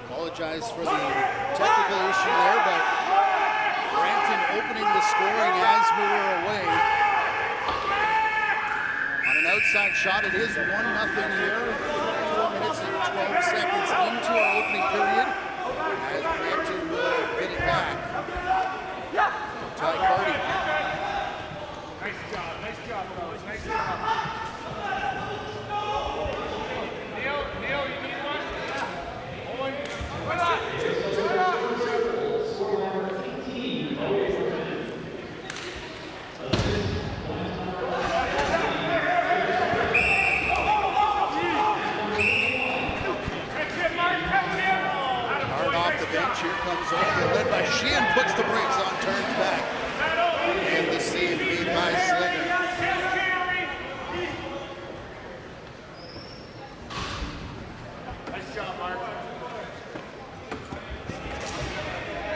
Apologize for the technical issue there, but Brampton opening the scoring as we were away. On an outside shot, it is 1-0 here. 4 minutes and 12 seconds into our opening period as Brampton will get it back. Ty Cardi. Nice job, boys. Nice job. Neil, you need one? Owen, hold on. Hard off the bench, here comes Oakville, led by Sheehan, puts the brakes on, turns back. And the save made by Slinger. Nice job, Mark.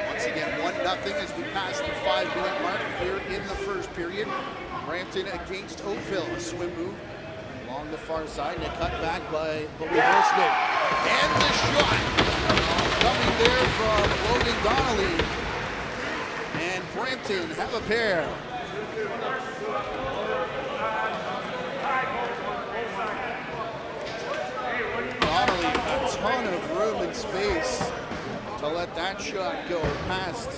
Once again, 1-0 as we pass the 5-minute mark here in the first period. Brampton against Oakville. A swim move along the far side and a cut back by Bowie Horseman. And the shot coming there from Logan Donnelly. And Brampton have a pair. Donnelly, a ton of room and space to let that shot go past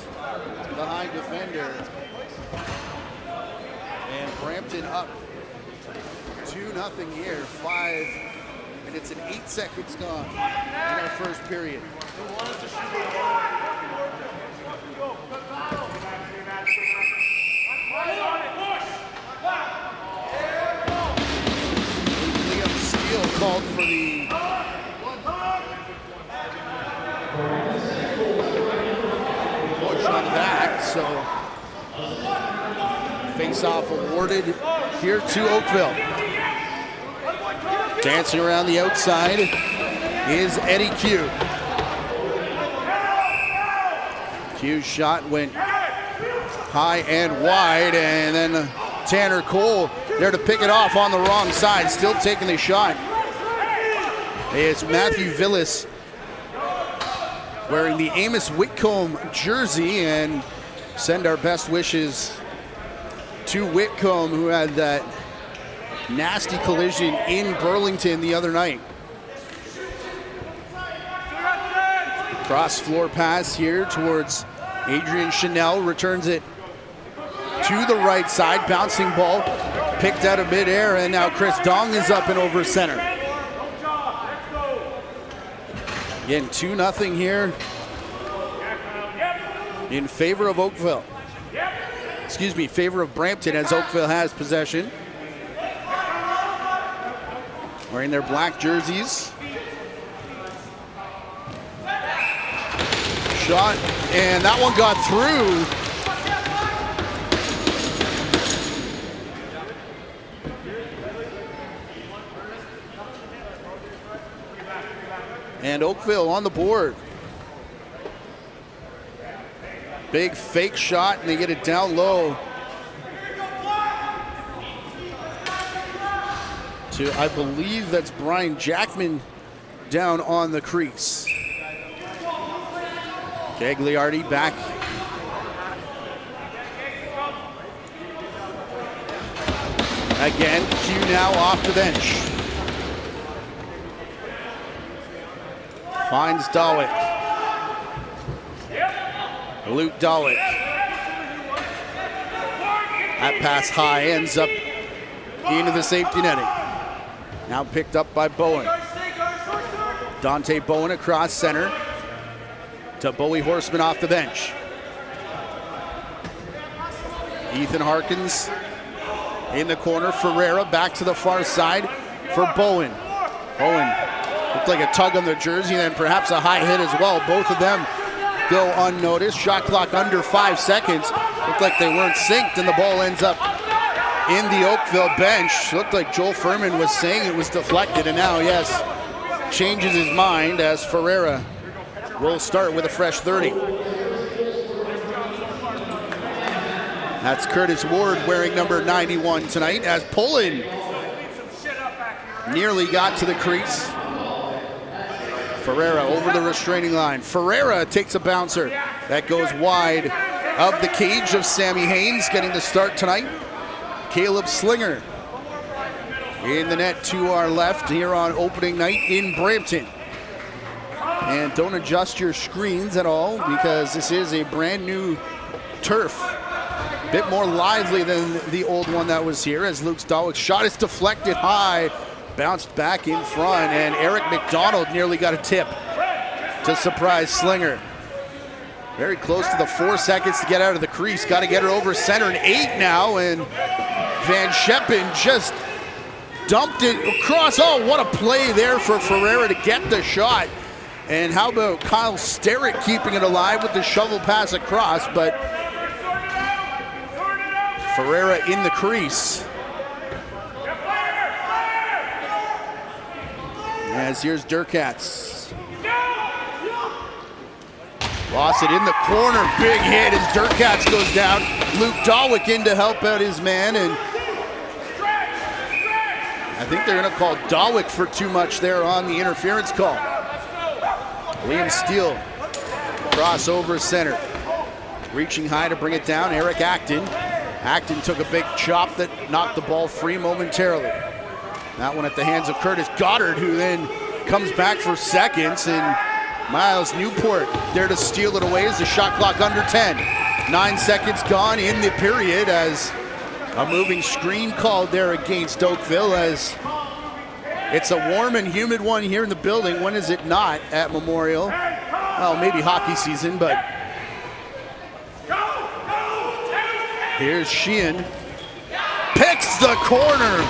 the high defender. And Brampton up 2-0 here. 5 minutes and 8 seconds gone in our first period. Liam Steele called for the push on the back, so face-off awarded here to Oakville. Dancing around the outside is Eddie Q. Q's shot went high and wide, and then Tanner Cole there to pick it off on the wrong side, still taking the shot. It's Matthew Villas wearing the Amos Whitcomb jersey, and send our best wishes to Whitcomb, who had that nasty collision in Burlington the other night. Cross floor pass here towards Adrian Chanel, returns it to the right side, bouncing ball picked out of midair, and now Chris Dong is up and over center. Again, 2-0 here in favor of Oakville. Excuse me, favor of Brampton, as Oakville has possession. Wearing their black jerseys. Shot, and that one got through. And Oakville on the board. Big fake shot, and they get it down low to, I believe that's Brian Jackman down on the crease. Gagliardi back. Again, Q now off the bench. Finds Dawick. Luke Dawick. That pass high ends up into the safety netting. Now picked up by Bowen. Dante Bowen across center to Bowie Horseman off the bench. Ethan Harkins in the corner. Ferreira back to the far side for Bowen. Bowen looked like a tug on the jersey, and then perhaps a high hit as well. Both of them go unnoticed. Shot clock under 5 seconds. Looked like they weren't synced, and the ball ends up in the Oakville bench. Looked like Joel Furman was saying it was deflected, and now, yes, changes his mind as Ferreira will start with a fresh 30. That's Curtis Ward wearing number 91 tonight as Pullen nearly got to the crease. Ferreira over the restraining line. Ferreira takes a bouncer that goes wide of the cage of Sammy Haynes, getting the start tonight. Caleb Slinger in the net to our left here on opening night in Brampton. And don't adjust your screens at all because this is a brand new turf. A bit more lively than the old one that was here as Luke Dawick's shot is deflected high, bounced back in front, and Eric McDonald nearly got a tip to surprise Slinger. Very close to the 4 seconds to get out of the crease. Got to get her over center, and 8 now, and Van Scheppen just dumped it across. Oh, what a play there for Ferreira to get the shot. And how about Kyle Sterrick keeping it alive with the shovel pass across, but Ferreira in the crease. As here's Durkatz. Lost it in the corner, big hit as Durkatz goes down. Luke Dawick in to help out his man, and I think they're gonna call Dawick for too much there on the interference call. Liam Steele, cross over center. Reaching high to bring it down, Eric Acton. Acton took a big chop that knocked the ball free momentarily. That one at the hands of Curtis Goddard, who then comes back for seconds, and Miles Newport there to steal it away as the shot clock under 10. 9 seconds gone in the period as a moving screen called there against Oakville, as it's a warm and humid one here in the building. When is it not at Memorial? Well, maybe hockey season, but here's Sheehan. Picks the corner.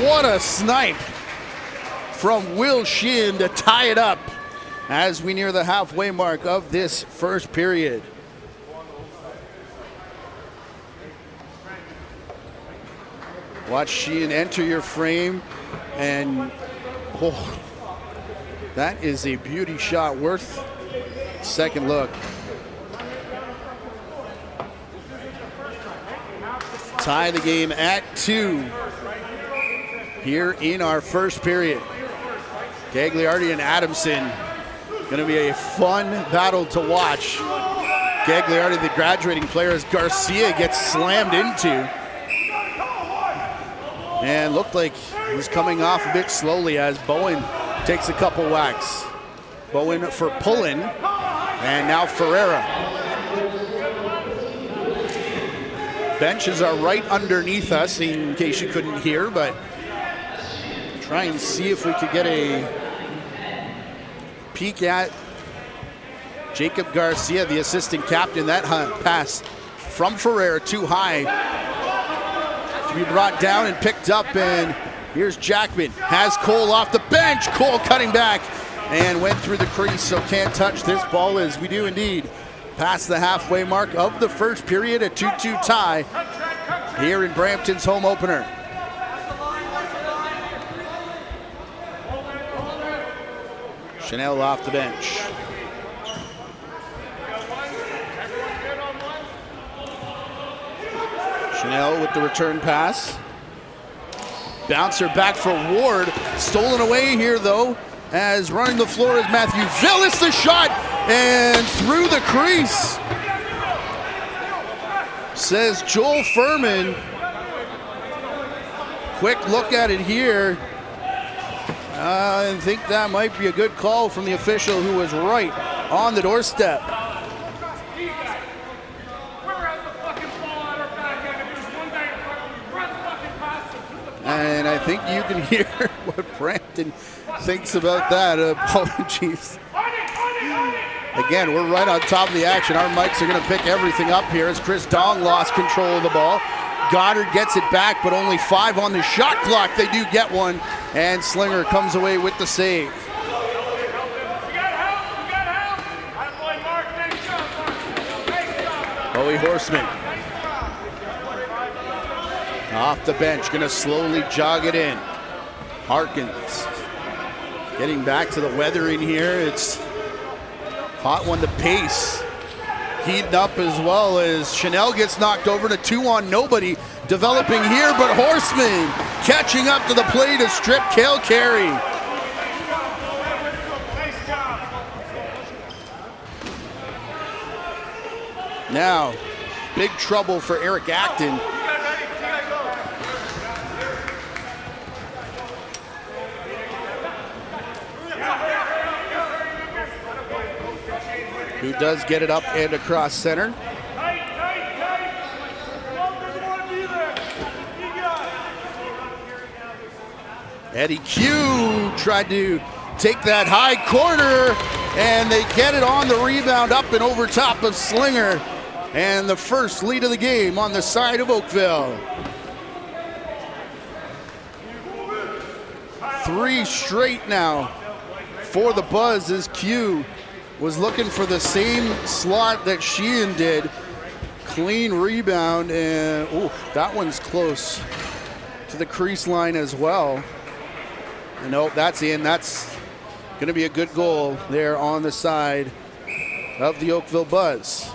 What a snipe from Will Sheehan to tie it up as we near the halfway mark of this first period. Watch Sheehan enter your frame, and oh, that is a beauty shot worth second look. Tie the game at 2 here in our first period. Gagliardi and Adamson, gonna be a fun battle to watch. Gagliardi, the graduating player, as Garcia gets slammed into. And looked like he was coming off a bit slowly as Bowen takes a couple whacks. Bowen for Pullen, and now Ferreira. Benches are right underneath us in case you couldn't hear, but try and see if we could get a peek at Jacob Garcia, the assistant captain. That pass from Ferreira too high to be brought down and picked up, and here's Jackman. Has Cole off the bench. Cole cutting back and went through the crease, so can't touch this ball as we do indeed pass the halfway mark of the first period. A 2-2 tie here in Brampton's home opener. Chanel off the bench. Chanel with the return pass. Bouncer back for Ward. Stolen away here though, as running the floor is Matthew Villas. The shot and through the crease, says Joel Furman. Quick look at it here. I think that might be a good call from the official who was right on the doorstep. And I think you can hear what Brampton thinks about that. Apologies. Again, we're right on top of the action. Our mics are going to pick everything up here as Chris Dong lost control of the ball. Goddard gets it back, but only 5 on the shot clock. They do get one, and Slinger comes away with the save. Bowie Horseman off the bench, gonna slowly jog it in. Harkins Getting back to the weather in here, it's hot one. The pace heating up as well as Chanel gets knocked over to 2-on-nobody. Developing here, but Horseman catching up to the plate to strip Kale Carey. Now, big trouble for Eric Acton. Who does get it up and across center. Eddie Q tried to take that high corner, and they get it on the rebound up and over top of Slinger. And the first lead of the game on the side of Oakville. 3 straight now for the Buzz as Q was looking for the same slot that Sheehan did. Clean rebound, and that one's close to the crease line as well. And nope, that's in. That's going to be a good goal there on the side of the Oakville Buzz.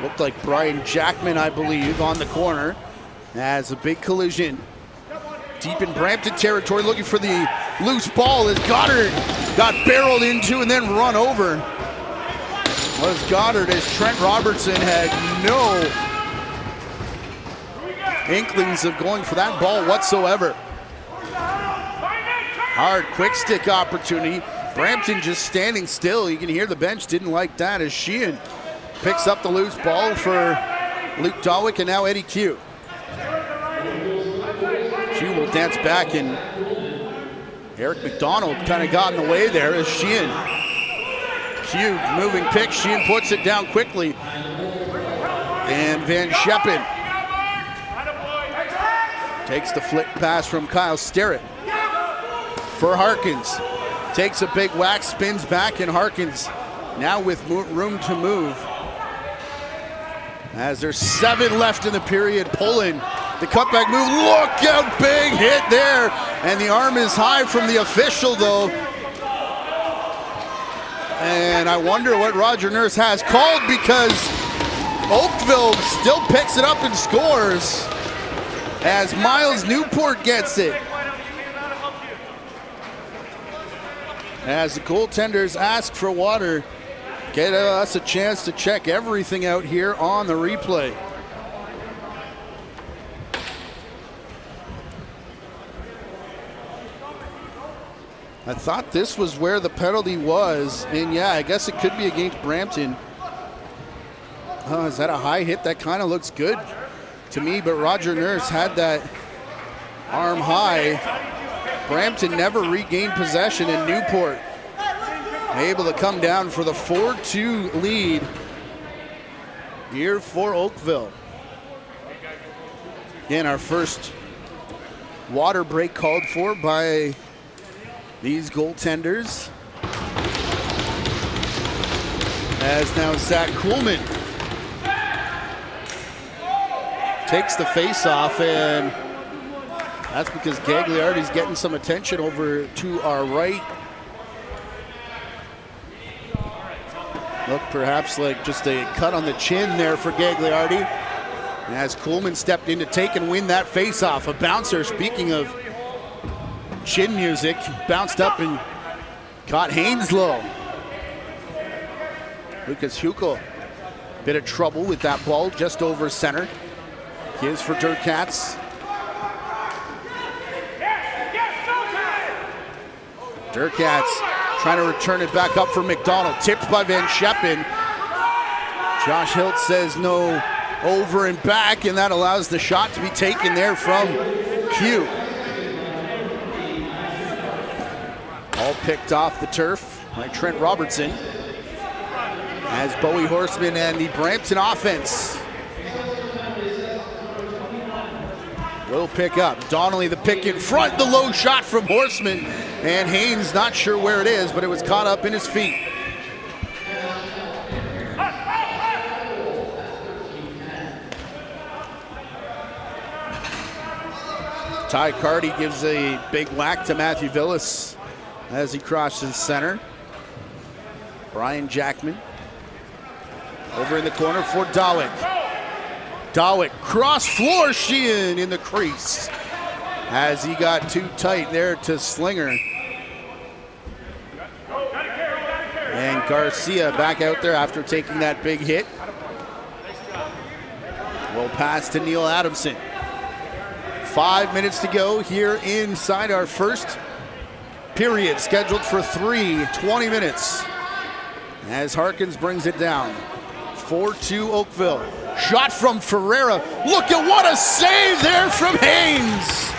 Looked like Brian Jackman, I believe, on the corner. As a big collision deep in Brampton territory, looking for the loose ball as Goddard got barreled into and then run over. Was Goddard, as Trent Robertson had no inklings of going for that ball whatsoever. Hard quick stick opportunity. Brampton just standing still. You can hear the bench didn't like that as Sheehan picks up the loose ball for Luke Dawick, and now Eddie Q. Q will dance back, and Eric McDonald kind of got in the way there as Sheehan. Q moving pick, Sheehan puts it down quickly. And Van Scheppen takes the flick pass from Kyle Sterrett for Harkins. Takes a big whack, spins back, and Harkins now with room to move. As there's 7 left in the period, pulling the cutback move. Look out, big hit there. And the arm is high from the official though. And I wonder what Roger Nurse has called, because Oakville still picks it up and scores as Miles Newport gets it. As the goaltenders ask for water, get us a chance to check everything out here on the replay. I thought this was where the penalty was, and yeah, I guess it could be against Brampton. Oh, is that a high hit? That kind of looks good to me, but Roger Nurse had that arm high. Brampton never regained possession, and Newport able to come down for the 4-2 lead here for Oakville. Again, our first water break called for by these goaltenders. As now Zach Kuhlman takes the face-off, and that's because Gagliardi's getting some attention over to our right. Looked perhaps like just a cut on the chin there for Gagliardi. As Kuhlman stepped in to take and win that face-off. A bouncer, speaking of chin music, bounced up and caught Hainslow. Lucas Hukel, bit of trouble with that ball just over center. Gives for Durkatz. Durkatz trying to return it back up for McDonald. Tipped by Van Scheppen. Josh Hilt says no over and back, and that allows the shot to be taken there from Q. All picked off the turf by Trent Robertson. As Bowie Horseman and the Brampton offense will pick up. Donnelly the pick in front, the low shot from Horseman, and Haynes not sure where it is, but it was caught up in his feet. Ty Carty gives a big whack to Matthew Villas as he crosses center. Brian Jackman over in the corner for Dawick. Dawick cross floor Sheehan in the crease as he got too tight there to Slinger. And Garcia back out there after taking that big hit. We'll pass to Neil Adamson. 5 minutes to go here inside our first period, scheduled for 20 minutes. As Harkins brings it down. 4-2 Oakville. Shot from Ferreira. Look at what a save there from Haynes.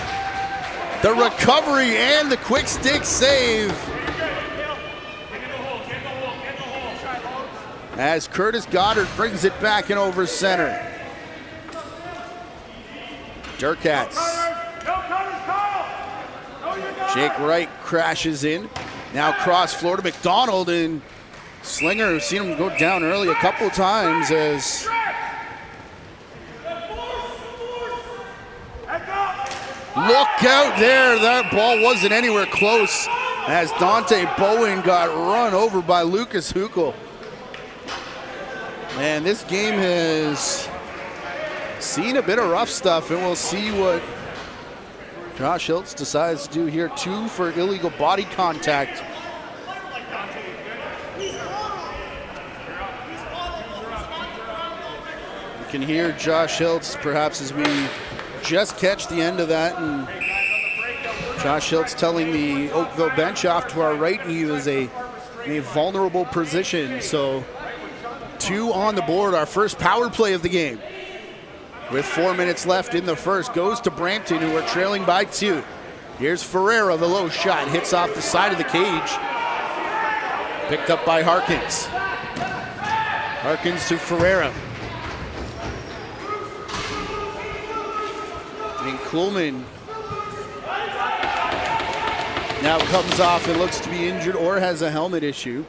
The recovery and the quick stick save. As Curtis Goddard brings it back and over center. Durkatz. Jake Wright crashes in. Now cross floor to McDonald, and Slinger, we've seen him go down early a couple times as look out there, that ball wasn't anywhere close as Dante Bowen got run over by Lucas Hukel. Man, this game has seen a bit of rough stuff, and we'll see what Josh Hiltz decides to do here. 2 for illegal body contact. You can hear Josh Hiltz perhaps as we just catch the end of that, and Josh Hiltz telling the Oakville bench off to our right he was in a vulnerable position. So 2 on the board, our first power play of the game. With 4 minutes left in the first, goes to Brampton, who are trailing by 2. Here's Ferreira, the low shot, hits off the side of the cage. Picked up by Harkins. Harkins to Ferreira. And Kuhlman now comes off and looks to be injured or has a helmet issue.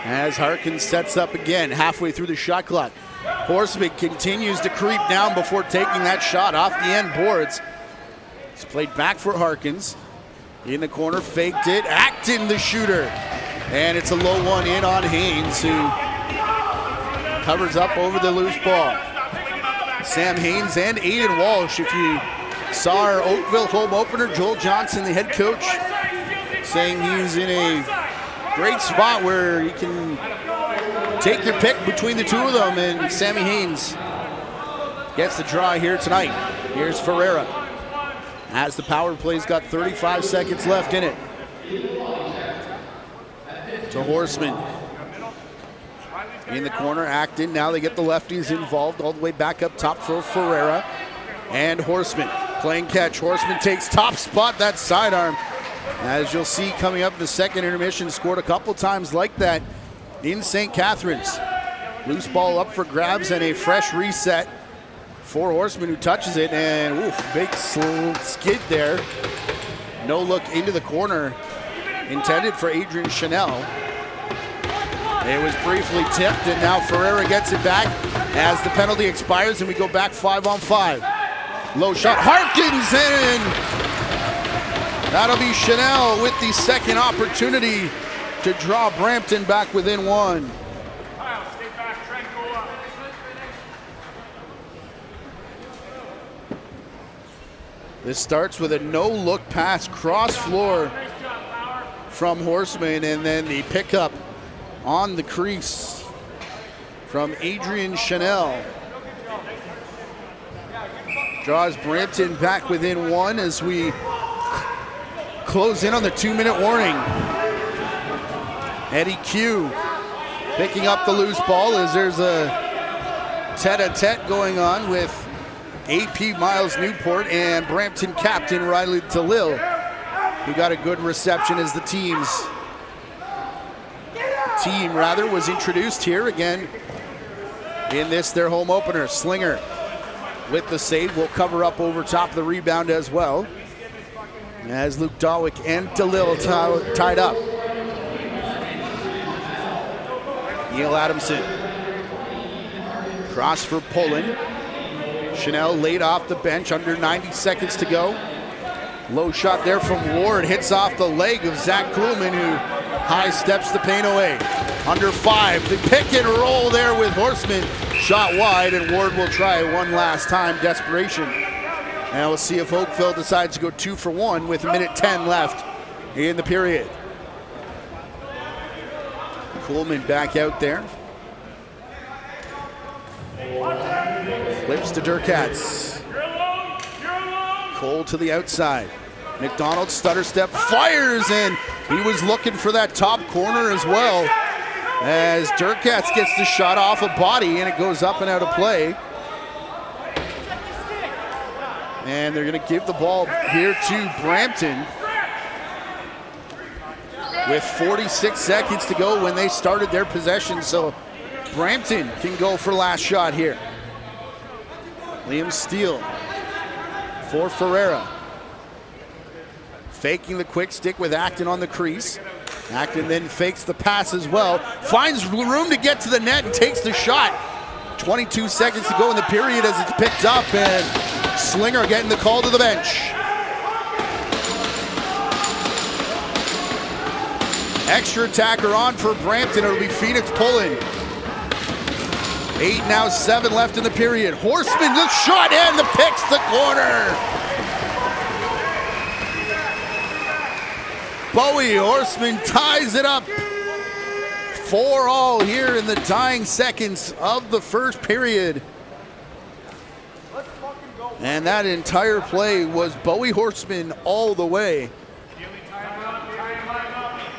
As Harkins sets up again, halfway through the shot clock. Horseman continues to creep down before taking that shot off the end boards. It's played back for Harkins. In the corner, faked it. Acton, the shooter. And it's a low one in on Haynes, who covers up over the loose ball. Sam Haynes and Aiden Walsh. If you saw our Oakville home opener, Joel Johnson, the head coach, saying he's in a great spot where you can take your pick between the 2 of them, and Sammy Haynes gets the draw here tonight. Here's Ferreira. As the power play's got 35 seconds left in it. To Horseman. In the corner, Acton. Now they get the lefties involved all the way back up top for Ferreira. And Horseman playing catch. Horseman takes top spot, that sidearm. As you'll see coming up in the second intermission, scored a couple times like that in St. Catharines. Loose ball up for grabs and a fresh reset for Horseman, who touches it, and oof, big skid there. No look into the corner intended for Adrian Chanel. It was briefly tipped, and now Ferreira gets it back as the penalty expires and we go back 5-on-5. Low shot, Harkins, and that'll be Chanel with the second opportunity to draw Brampton back within 1. This starts with a no-look pass, cross floor from Horseman, and then the pickup on the crease from Adrian Chanel. Draws Brampton back within 1 as we close in on the 2-minute warning. Eddie Q picking up the loose ball as there's a tete-a-tete going on with AP Miles Newport and Brampton captain Riley Talil, who got a good reception as the team was introduced here again in this, their home opener. Slinger with the save, will cover up over top of the rebound as well, as Luke Dawick and Talil tied up. Neil Adamson. Cross for Pullen. Chanel laid off the bench, under 90 seconds to go. Low shot there from Ward, hits off the leg of Zach Kuhlman, who high steps the paint away. Under 5, the pick and roll there with Horseman. Shot wide, and Ward will try one last time, desperation. And we'll see if Oakville decides to go 2 for 1 with 1:10 left in the period. Kuhlman back out there. Flips to Durkatz. Cole to the outside. McDonald stutter step, fires, and he was looking for that top corner as well, as Durkatz gets the shot off a body and it goes up and out of play. And they're going to give the ball here to Brampton with 46 seconds to go when they started their possession. So Brampton can go for last shot here. Liam Steele for Ferreira. Faking the quick stick with Acton on the crease. Acton then fakes the pass as well. Finds room to get to the net and takes the shot. 22 seconds to go in the period as it's picked up, and Slinger getting the call to the bench. Extra attacker on for Brampton. It'll be Phoenix Pullen. 8 now, 7 left in the period. Horseman, the shot and the picks the corner. Bowie Horseman ties it up. 4-all here in the dying seconds of the first period. And that entire play was Bowie Horseman all the way,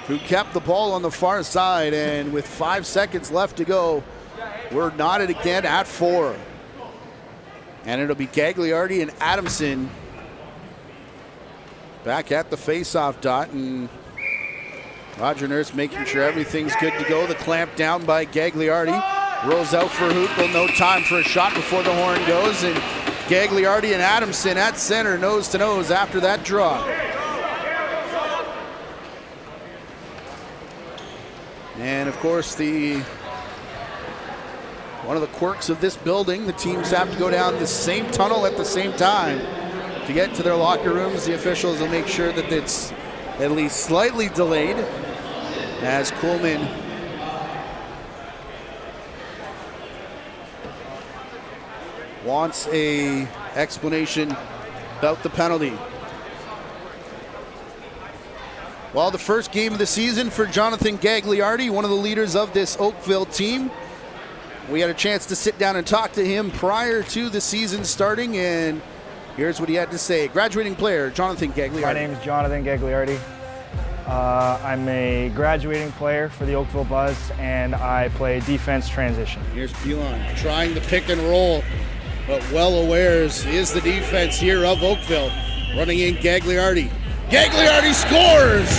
who kept the ball on the far side. And with 5 seconds left to go, we're knotted again at 4. And it'll be Gagliardi and Adamson back at the face-off dot, and Roger Nurse making sure everything's good to go. The clamp down by Gagliardi. Rolls out for Hoople, no time for a shot before the horn goes, and Gagliardi and Adamson at center, nose to nose after that draw. And of course, one of the quirks of this building, the teams have to go down the same tunnel at the same time to get to their locker rooms. The officials will make sure that it's at least slightly delayed, as Kuhlman wants an explanation about the penalty. Well, the first game of the season for Jonathan Gagliardi, one of the leaders of this Oakville team. We had a chance to sit down and talk to him prior to the season starting, and here's what he had to say. Graduating player, Jonathan Gagliardi. My name is Jonathan Gagliardi. I'm a graduating player for the Oakville Buzz, and I play defense transition. Here's Belon trying the pick and roll, but well aware is the defense here of Oakville. Running in Gagliardi. Gagliardi scores!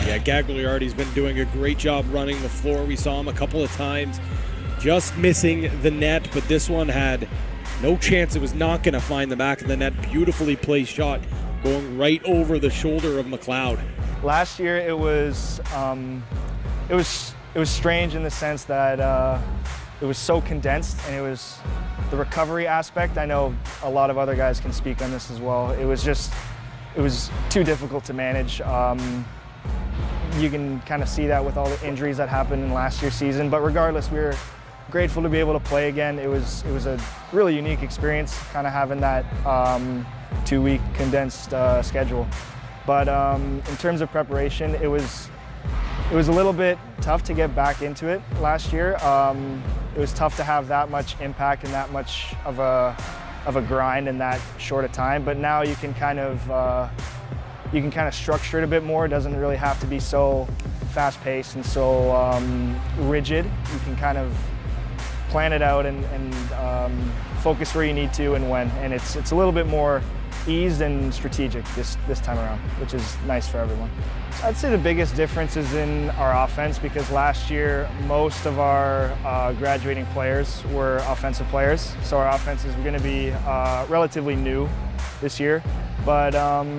Yeah, Gagliardi's been doing a great job running the floor. We saw him a couple of times just missing the net, but this one had no chance. It was not going to find the back of the net. Beautifully placed shot going right over the shoulder of McLeod. Last year it was strange in the sense that it was so condensed, and it was the recovery aspect. I know a lot of other guys can speak on this as well. It was too difficult to manage. You can kind of see that with all the injuries that happened in last year's season, but regardless, we were grateful to be able to play again. It was a really unique experience, kind of having that 2-week condensed schedule. But in terms of preparation, it was a little bit tough to get back into it last year. It was tough to have that much impact and that much of a grind in that short a time. But now you can kind of structure it a bit more. It doesn't really have to be so fast-paced and so rigid. You can kind of plan it out and focus where you need to and when. And it's a little bit more eased and strategic this time around, which is nice for everyone. I'd say the biggest difference is in our offense, because last year most of our graduating players were offensive players. So our offense is going to be relatively new this year. But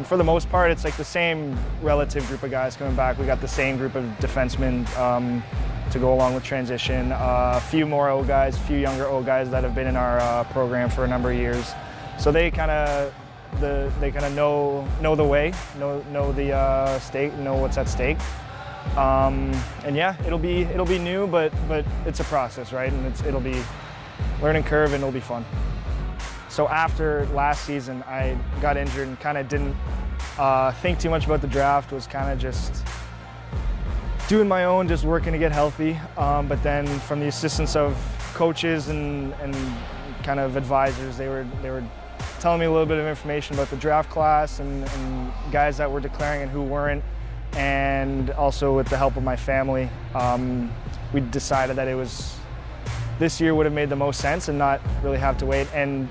for the most part, it's like the same relative group of guys coming back. We got the same group of defensemen to go along with transition. A few more O guys, a few younger O guys that have been in our program for a number of years. So they kind of know the way, know the stake, know what's at stake. And yeah, it'll be new, but it's a process, right? And it'll be learning curve, and it'll be fun. So after last season, I got injured and kind of didn't think too much about the draft. Was kind of just doing my own, just working to get healthy. But then from the assistance of coaches and kind of advisors, they were telling me a little bit of information about the draft class and guys that were declaring and who weren't. And also with the help of my family, we decided that this year would have made the most sense and not really have to wait. And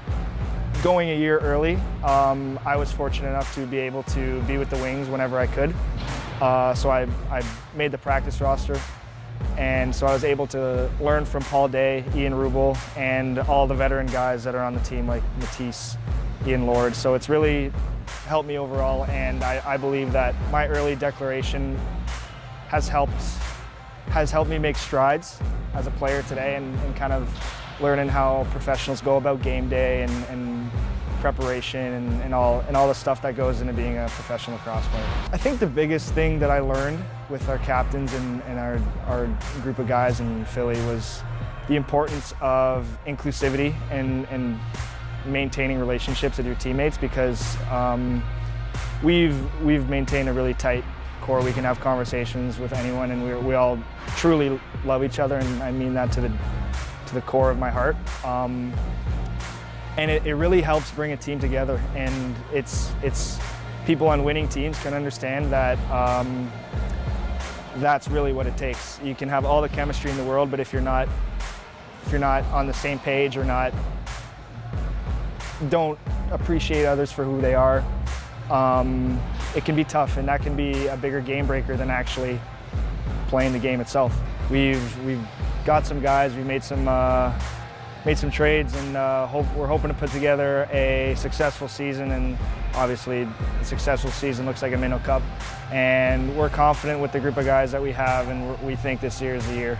going a year early, I was fortunate enough to be able to be with the Wings whenever I could. So I made the practice roster, and so I was able to learn from Paul Day, Ian Rubel, and all the veteran guys that are on the team like Matisse, Ian Lord. So it's really helped me overall, and I believe that my early declaration has helped me make strides as a player today, and kind of learning how professionals go about game day and preparation and all the stuff that goes into being a professional lacrosse player. I think the biggest thing that I learned with our captains and our group of guys in Philly was the importance of inclusivity and maintaining relationships with your teammates, because we've maintained a really tight core. We can have conversations with anyone, and we all truly love each other, and I mean that to the core of my heart. And it really helps bring a team together, and it's people on winning teams can understand that that's really what it takes. You can have all the chemistry in the world, but if you're not on the same page or don't appreciate others for who they are, it can be tough, and that can be a bigger game breaker than actually playing the game itself. We've got some guys, we made some trades, and we're hoping to put together a successful season, and obviously a successful season looks like a Minnow Cup, and we're confident with the group of guys that we have, and we think this year is the year.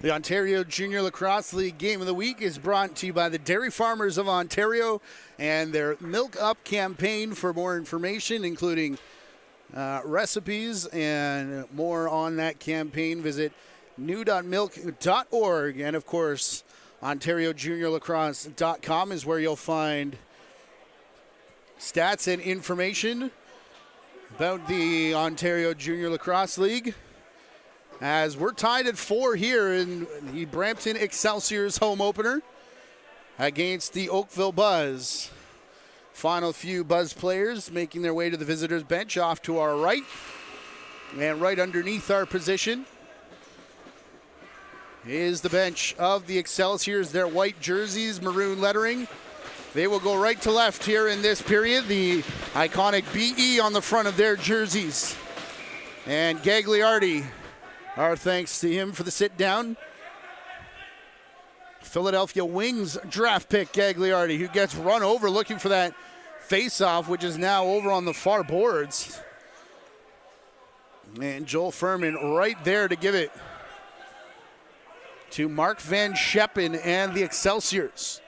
The Ontario Junior Lacrosse League Game of the Week is brought to you by the Dairy Farmers of Ontario and their Milk Up campaign. For more information, including recipes and more on that campaign, visit new.milk.org. And of course, OntarioJuniorLacrosse.com is where you'll find stats and information about the Ontario Junior Lacrosse League, as we're tied at 4 here in the Brampton Excelsiors home opener against the Oakville Buzz. Final few Buzz players making their way to the visitors' bench off to our right. And right underneath our position is the bench of the Excelsiors. Their white jerseys, maroon lettering. They will go right to left here in this period. The iconic BE on the front of their jerseys. And Gagliardi, our thanks to him for the sit down. Philadelphia Wings draft pick Gagliardi, who gets run over looking for that face-off, which is now over on the far boards. And Joel Furman right there to give it to Mark Van Scheppen and the Excelsiors.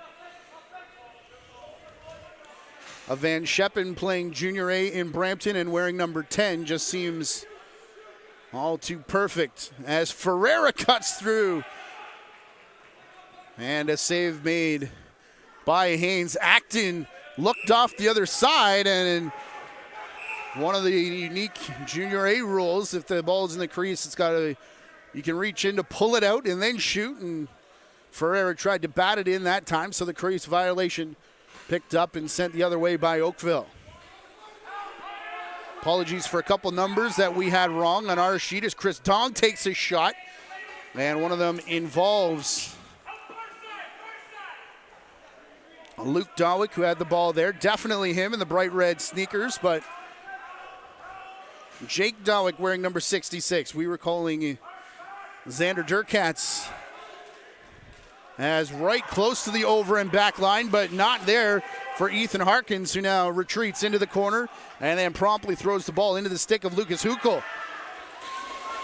Van Scheppen playing Junior A in Brampton and wearing number 10 just seems all too perfect as Ferreira cuts through. And a save made by Haynes. Acton looked off the other side, and one of the unique Junior A rules, if the ball's in the crease, you can reach in to pull it out and then shoot, and Ferreira tried to bat it in that time, so the crease violation picked up and sent the other way by Oakville. Apologies for a couple numbers that we had wrong on our sheet as Chris Dong takes a shot, and one of them involves Luke Dawick, who had the ball there. Definitely him in the bright red sneakers, but Jake Dawick wearing number 66. We were calling Xander Durkatz as right close to the over and back line, but not there for Ethan Harkins, who now retreats into the corner and then promptly throws the ball into the stick of Lucas Hukel,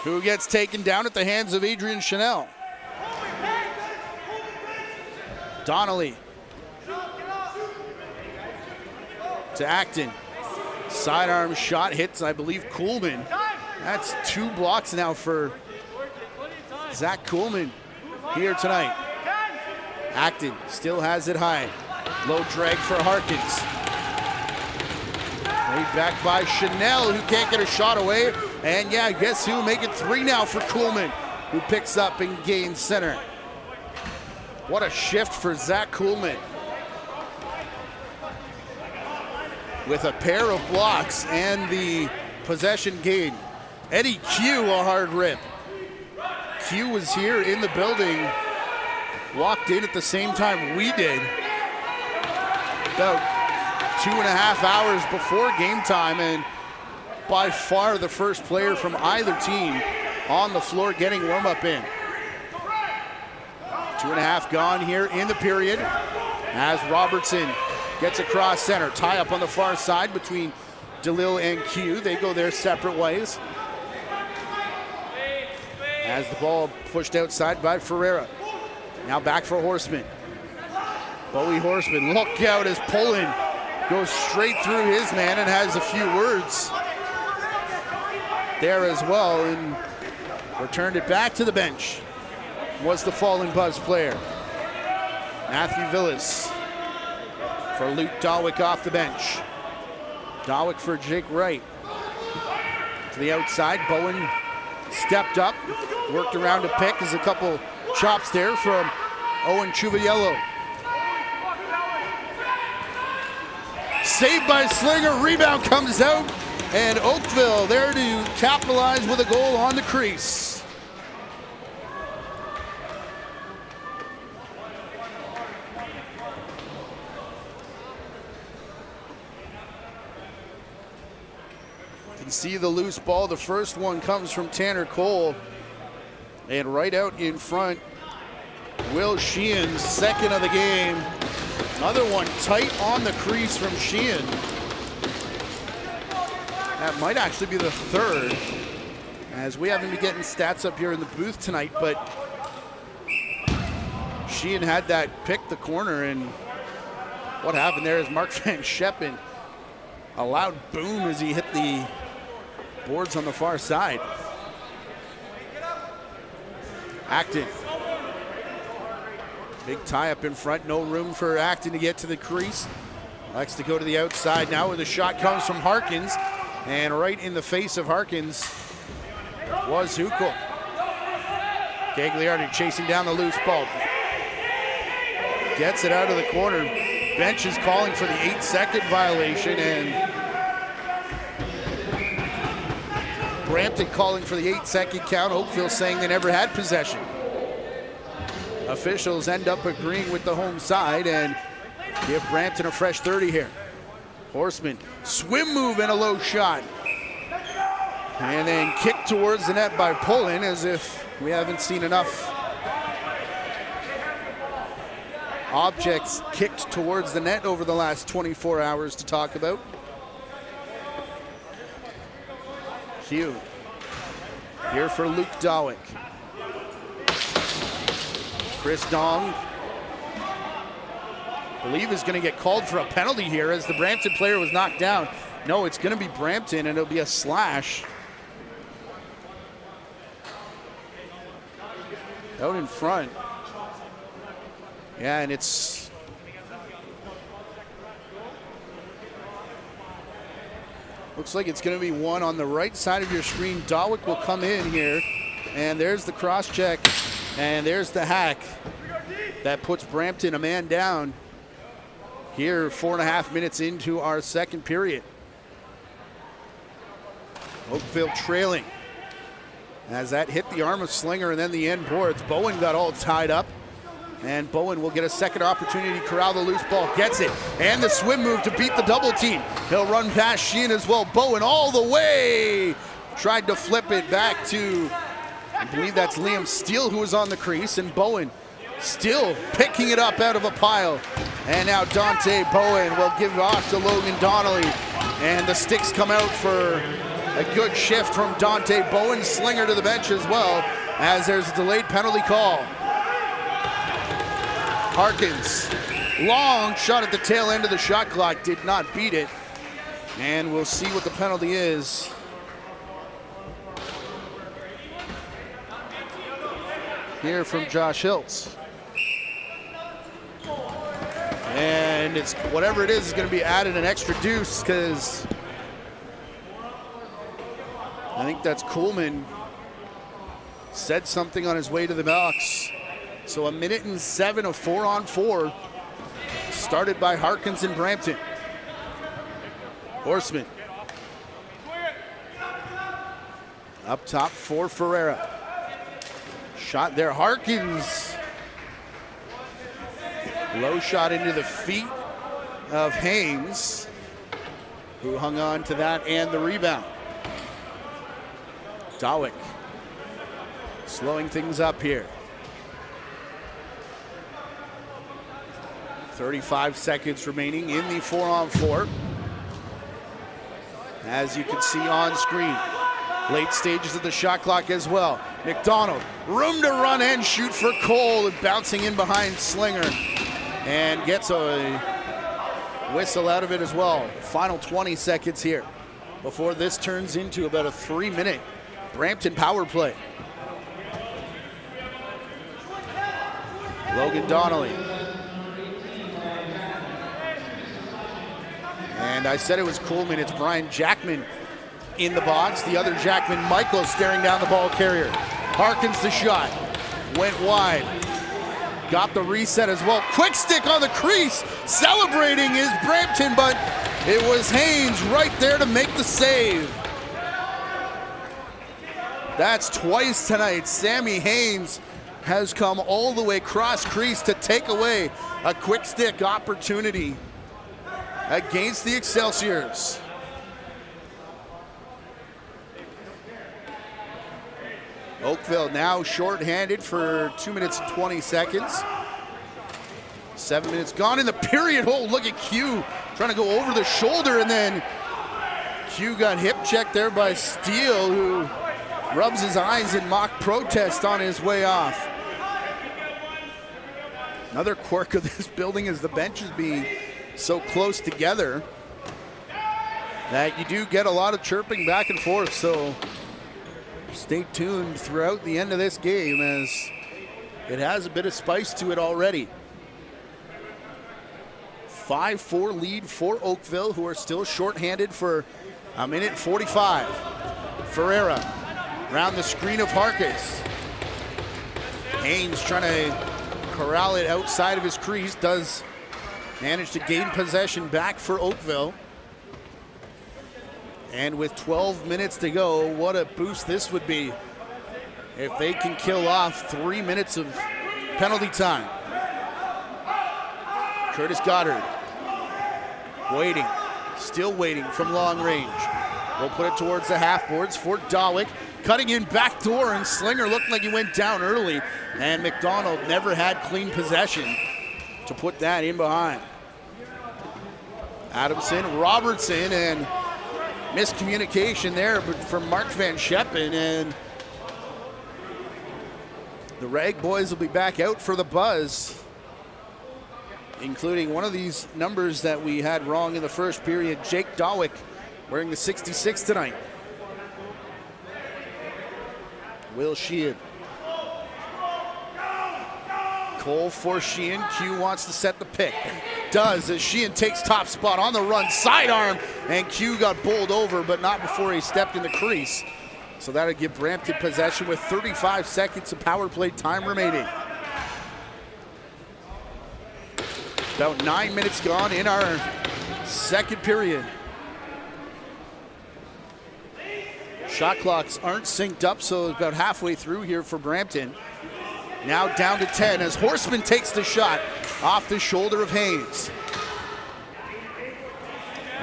who gets taken down at the hands of Adrian Chanel. Donnelly to Acton. Sidearm shot hits, I believe, Kuhlman. That's 2 blocks now for Zach Kuhlman here tonight. Acton still has it high. Low drag for Harkins. Laid back by Chanel, who can't get a shot away. And yeah, guess who? Make it 3 now for Kuhlman, who picks up and gains center. What a shift for Zach Kuhlman. With a pair of blocks and the possession gain. Eddie Q, a hard rip. Q was here in the building, walked in at the same time we did, about 2.5 hours before game time, and by far the first player from either team on the floor getting warm-up in. 2.5 gone here in the period as Robertson gets across center. Tie up on the far side between DeLille and Q. They go their separate ways. As the ball pushed outside by Ferreira. Now back for Horseman. Bowie Horseman, look out as Pullen goes straight through his man and has a few words there as well, and returned it back to the bench. Was the fallen Buzz player. Matthew Villas for Luke Dawick off the bench. Dawick for Jake Wright. To the outside, Bowen stepped up, worked around to pick. As a couple chops there from Owen Chuvaiello. Saved by Slinger, rebound comes out, and Oakville there to capitalize with a goal on the crease. You can see the loose ball. The first one comes from Tanner Cole, and right out in front, Will Sheehan, second of the game. Another one tight on the crease from Sheehan. That might actually be the third, as we haven't been getting stats up here in the booth tonight, but Sheehan had that pick the corner, and what happened there is Mark Van Scheppen, a loud boom as he hit the boards on the far side. Acton. Big tie up in front, no room for Acton to get to the crease. Likes to go to the outside now where the shot comes from Harkins, and right in the face of Harkins was Hukel. Gagliardi chasing down the loose ball. Gets it out of the corner. Bench is calling for the 8-second violation, and Brampton calling for the 8-second count. Oakville saying they never had possession. Officials end up agreeing with the home side and give Brampton a fresh 30 here. Horseman, swim move and a low shot. And then kicked towards the net by Pullen, as if we haven't seen enough objects kicked towards the net over the last 24 hours to talk about. Hugh here for Luke Dawick. Chris Dong, believe is going to get called for a penalty here as the Brampton player was knocked down. No, it's going to be Brampton, and it'll be a slash. Out in front. Yeah, and it's looks like it's going to be one on the right side of your screen. Dawick will come in here, and there's the cross check, and there's the hack that puts Brampton a man down here 4.5 minutes into our second period. Oakville trailing as that hit the arm of Slinger and then the end boards. Bowen got all tied up, and Bowen will get a second opportunity to corral the loose ball. Gets it, and the swim move to beat the double team. He'll run past Sheehan as well. Bowen all the way. Tried to flip it back to, I believe that's Liam Steele who was on the crease, and Bowen still picking it up out of a pile. And now Dante Bowen will give it off to Logan Donnelly, and the sticks come out for a good shift from Dante Bowen. Slinger to the bench as well, as there's a delayed penalty call. Harkins, long shot at the tail end of the shot clock, did not beat it. And we'll see what the penalty is. Here from Josh Hiltz. And it's whatever it is going to be added an extra deuce, because I think that's Coolman said something on his way to the box. So 1 minute and 7 of 4-on-4 started by Harkins and Brampton. Horseman up top for Ferreira. Shot there, Harkins. Low shot into the feet of Haynes, who hung on to that and the rebound. Dawick slowing things up here. 35 seconds remaining in the 4-on-4. As you can see on screen, late stages of the shot clock as well. McDonald, room to run and shoot for Cole, and bouncing in behind Slinger, and gets a whistle out of it as well. Final 20 seconds here before this turns into about a 3-minute Brampton power play. Logan Donnelly. And I said it was Coolman, it's Brian Jackman in the box. The other Jackman, Michael, staring down the ball carrier. Harkins the shot, went wide. Got the reset as well. Quick stick on the crease. Celebrating is Brampton, but it was Haynes right there to make the save. That's twice tonight. Sammy Haynes has come all the way cross crease to take away a quick stick opportunity against the Excelsiors. Oakville now shorthanded for 2 minutes and 20 seconds. 7 minutes gone in the period. Oh, look at Q trying to go over the shoulder, and then Q got hip checked there by Steele, who rubs his eyes in mock protest on his way off. Another quirk of this building is the benches being so close together that you do get a lot of chirping back and forth. So stay tuned throughout the end of this game, as it has a bit of spice to it already. 5-4 lead for Oakville, who are still shorthanded for a minute 45. Ferreira around the screen of Harkis. Haynes trying to corral it outside of his crease, does manage to gain possession back for Oakville. And with 12 minutes to go, what a boost this would be if they can kill off 3 minutes of penalty time. Curtis Goddard waiting, still waiting from long range. We'll put it towards the half boards for Dawick. Cutting in back door, and Slinger looked like he went down early, and McDonald never had clean possession to put that in behind. Adamson, Robertson, and miscommunication there from Mark Van Scheppen, and the Rag boys will be back out for the buzz, including one of these numbers that we had wrong in the first period, Jake Dawick, wearing the 66 tonight. Will Sheehan. Cole for Sheehan. Q wants to set the pick. Does, as Sheehan takes top spot on the run, sidearm, and Q got bowled over, but not before he stepped in the crease. So that'll give Brampton possession with 35 seconds of power play time remaining. About 9 minutes gone in our second period. Shot clocks aren't synced up, so it's about halfway through here for Brampton. Now down to 10 as Horseman takes the shot off the shoulder of Haynes.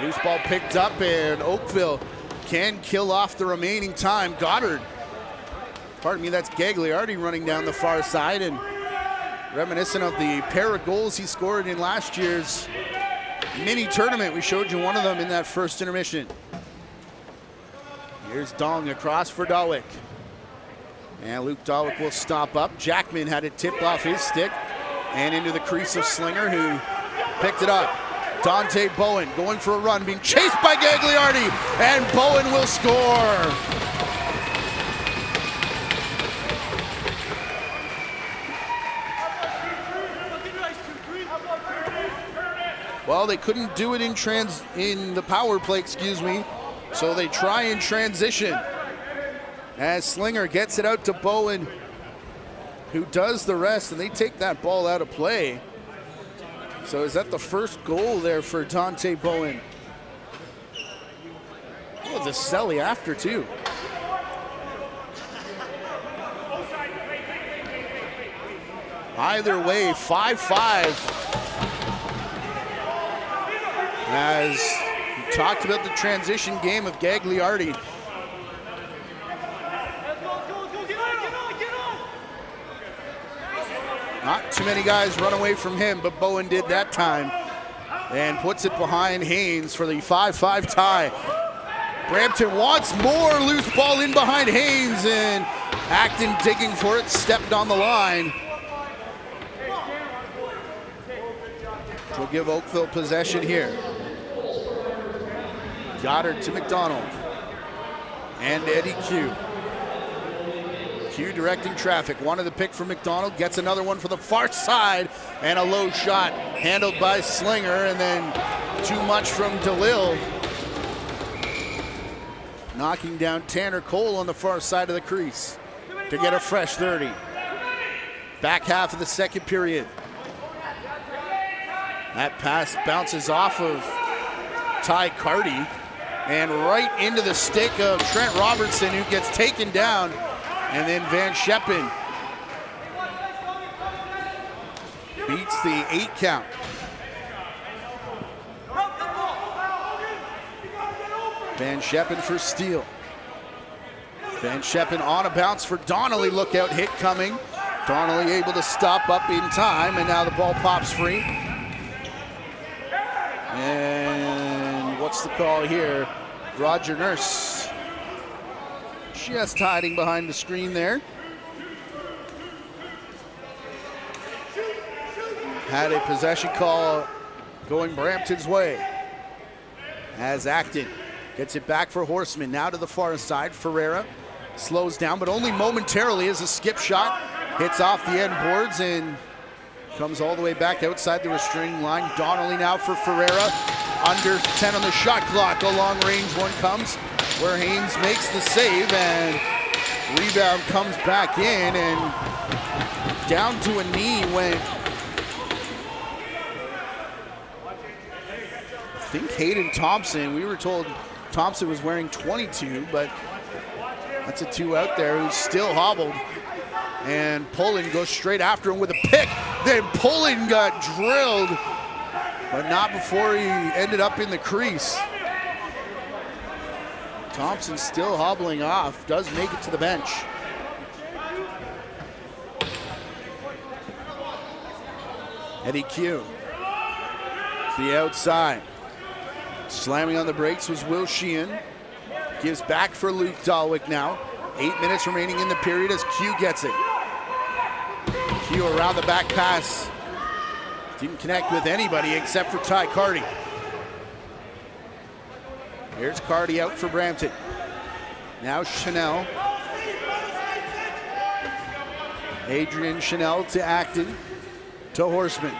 Loose ball picked up, and Oakville can kill off the remaining time. Goddard, pardon me, that's Gagliardi running down the far side, and reminiscent of the pair of goals he scored in last year's mini tournament. We showed you one of them in that first intermission. Here's Dong across for Dawick. And Luke Dawick will stop up. Jackman had it tipped off his stick and into the crease of Slinger, who picked it up. Dante Bowen going for a run, being chased by Gagliardi, and Bowen will score. Well, they couldn't do it in the power play, so they try in transition. As Slinger gets it out to Bowen, who does the rest, and they take that ball out of play. So is that the first goal there for Dante Bowen? Oh, the Selly after too. Either way, 5-5. As we talked about the transition game of Gagliardi. Not too many guys run away from him, but Bowen did that time and puts it behind Haynes for the 5-5 tie. Brampton wants more. Loose ball in behind Haynes, and Acton digging for it, stepped on the line. We'll give Oakville possession here. Goddard to McDonald and Eddie Q. Q directing traffic, wanted the pick from McDonald, gets another one for the far side, and a low shot handled by Slinger, and then too much from DeLille. Knocking down Tanner Cole on the far side of the crease to get a fresh 30. Back half of the second period. That pass bounces off of Ty Carty and right into the stick of Trent Robertson, who gets taken down. And then Van Scheppen beats the 8 count. Van Scheppen for steal. Van Scheppen on a bounce for Donnelly. Look out, hit coming. Donnelly able to stop up in time, and now the ball pops free. And what's the call here? Roger Nurse. Just hiding behind the screen there. had a possession call going Brampton's way. As Acton gets it back for Horseman. Now to the far side. Ferreira slows down, but only momentarily as a skip shot hits off the end boards and comes all the way back outside the restraining line. Donnelly now for Ferreira. Under 10 on the shot clock. A long range one comes where Haynes makes the save, and rebound comes back in, and down to a knee went, I think, Hayden Thompson. We were told Thompson was wearing 22, but that's a 2 out there who's still hobbled. And Pullen goes straight after him with a pick. Then Pullen got drilled, but not before he ended up in the crease. Thompson still hobbling off, does make it to the bench. Eddie Q to the outside. Slamming on the brakes was Will Sheehan. Gives back for Luke Dahlwick now. 8 minutes remaining in the period as Q gets it. Q around the back pass. Didn't connect with anybody except for Ty Carty. Here's Carty out for Brampton. Now Chanel. Adrian Chanel to Acton. To Horseman.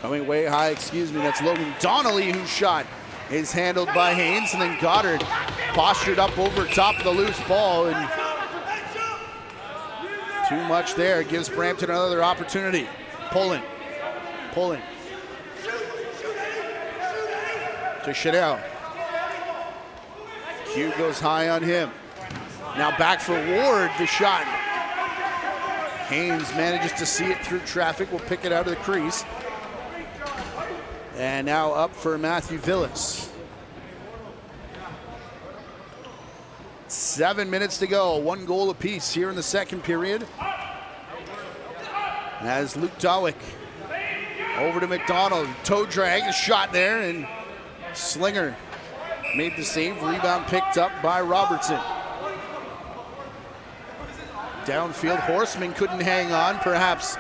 Coming way high, that's Logan Donnelly, whose shot is handled by Haynes, and then Goddard postured up over top of the loose ball, and too much there. Gives Brampton another opportunity. Pullen. To Chanel. Q goes high on him. Now back for Ward, the shot. Haynes manages to see it through traffic, will pick it out of the crease. And now up for Matthew Villas. 7 minutes to go, 1 goal apiece here in the second period. As Luke Dahlwick over to McDonald, toe drag, a shot there, and Slinger made the save. Rebound picked up by Robertson. Downfield, Horseman couldn't hang on, perhaps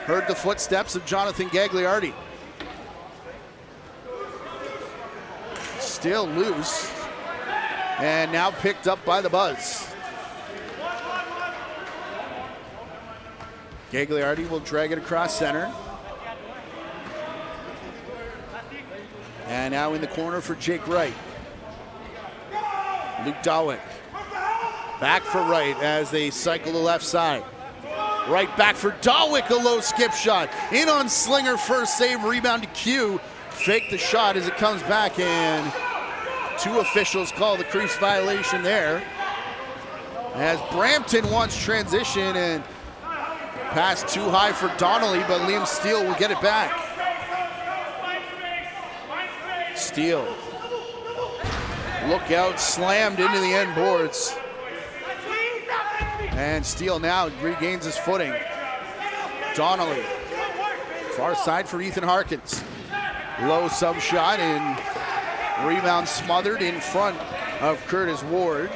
heard the footsteps of Jonathan Gagliardi. Still loose, and now picked up by the Buzz. Gagliardi will drag it across center. And now in the corner for Jake Wright. Luke Dahlwick back for Wright as they cycle the left side. Right back for Dahlwick, a low skip shot. In on Slinger, first save, rebound to Q. Fake the shot as it comes back, and 2 officials call the crease violation there. As Brampton wants transition, and pass too high for Donnelly, but Liam Steele will get it back. Steele, look out, slammed into the end boards. And Steele now regains his footing. Donnelly, far side for Ethan Harkins. Low sub shot, and rebound smothered in front of Curtis Ward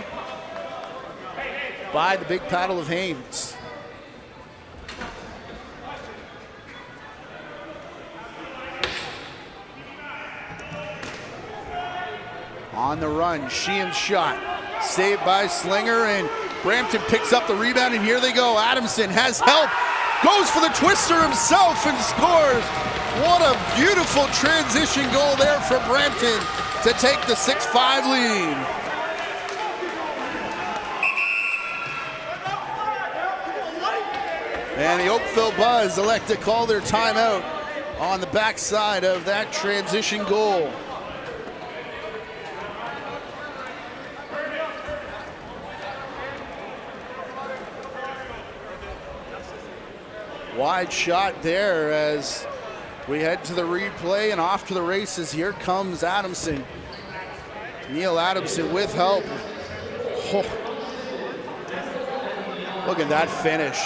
by the big paddle of Haynes. On the run, Sheehan's shot, saved by Slinger, and Brampton picks up the rebound, and here they go. Adamson has help, goes for the twister himself and scores. What a beautiful transition goal there for Brampton to take the 6-5 lead. And the Oakville Buzz elect to call their timeout on the backside of that transition goal. Wide shot there as we head to the replay, and off to the races. Here comes Adamson. Neil Adamson with help. Oh. Look at that finish.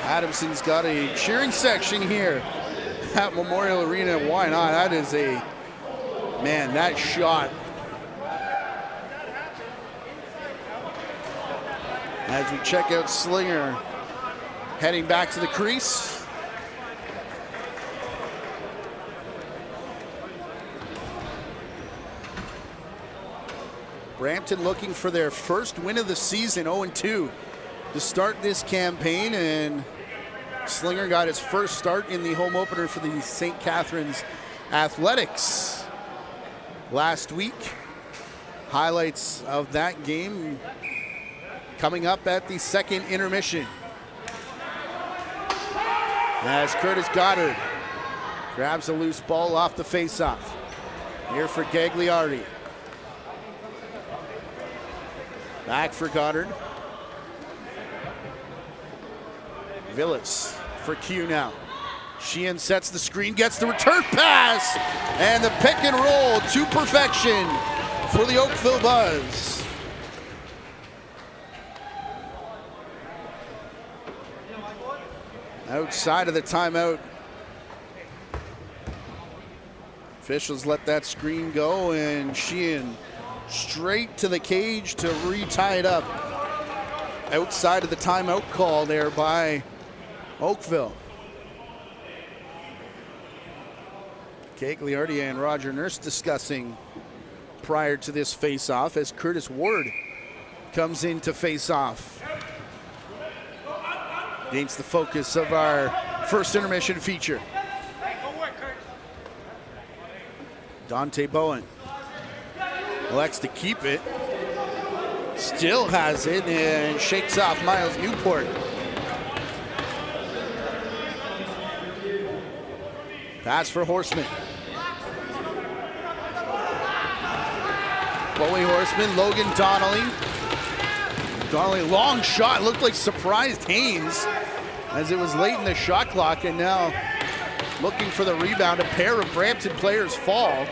Adamson's got a cheering section here at Memorial Arena. Why not? That is man, that shot. as we check out Slinger heading back to the crease. Brampton looking for their first win of the season, 0-2 to start this campaign, and Slinger got his first start in the home opener for the St. Catharines Athletics last week. Highlights of that game coming up at the second intermission, as Curtis Goddard grabs a loose ball off the faceoff. Here for Gagliardi. Back for Goddard. Villas for Q now. Sheehan sets the screen, gets the return pass, and the pick and roll to perfection for the Oakville Buzz. Outside of the timeout. Officials let that screen go, and Sheehan straight to the cage to re-tie it up. Outside of the timeout call there by Oakville. Gagliardi and Roger Nurse discussing prior to this face-off as Curtis Ward comes in to face off against the focus of our first intermission feature. Dante Bowen elects to keep it, still has it, and shakes off Miles Newport. Pass for Horseman. Bowie Horseman, Logan Donnelly. Donnelly, long shot, looked like surprised Haynes as it was late in the shot clock, and now looking for the rebound. A pair of Brampton players fall,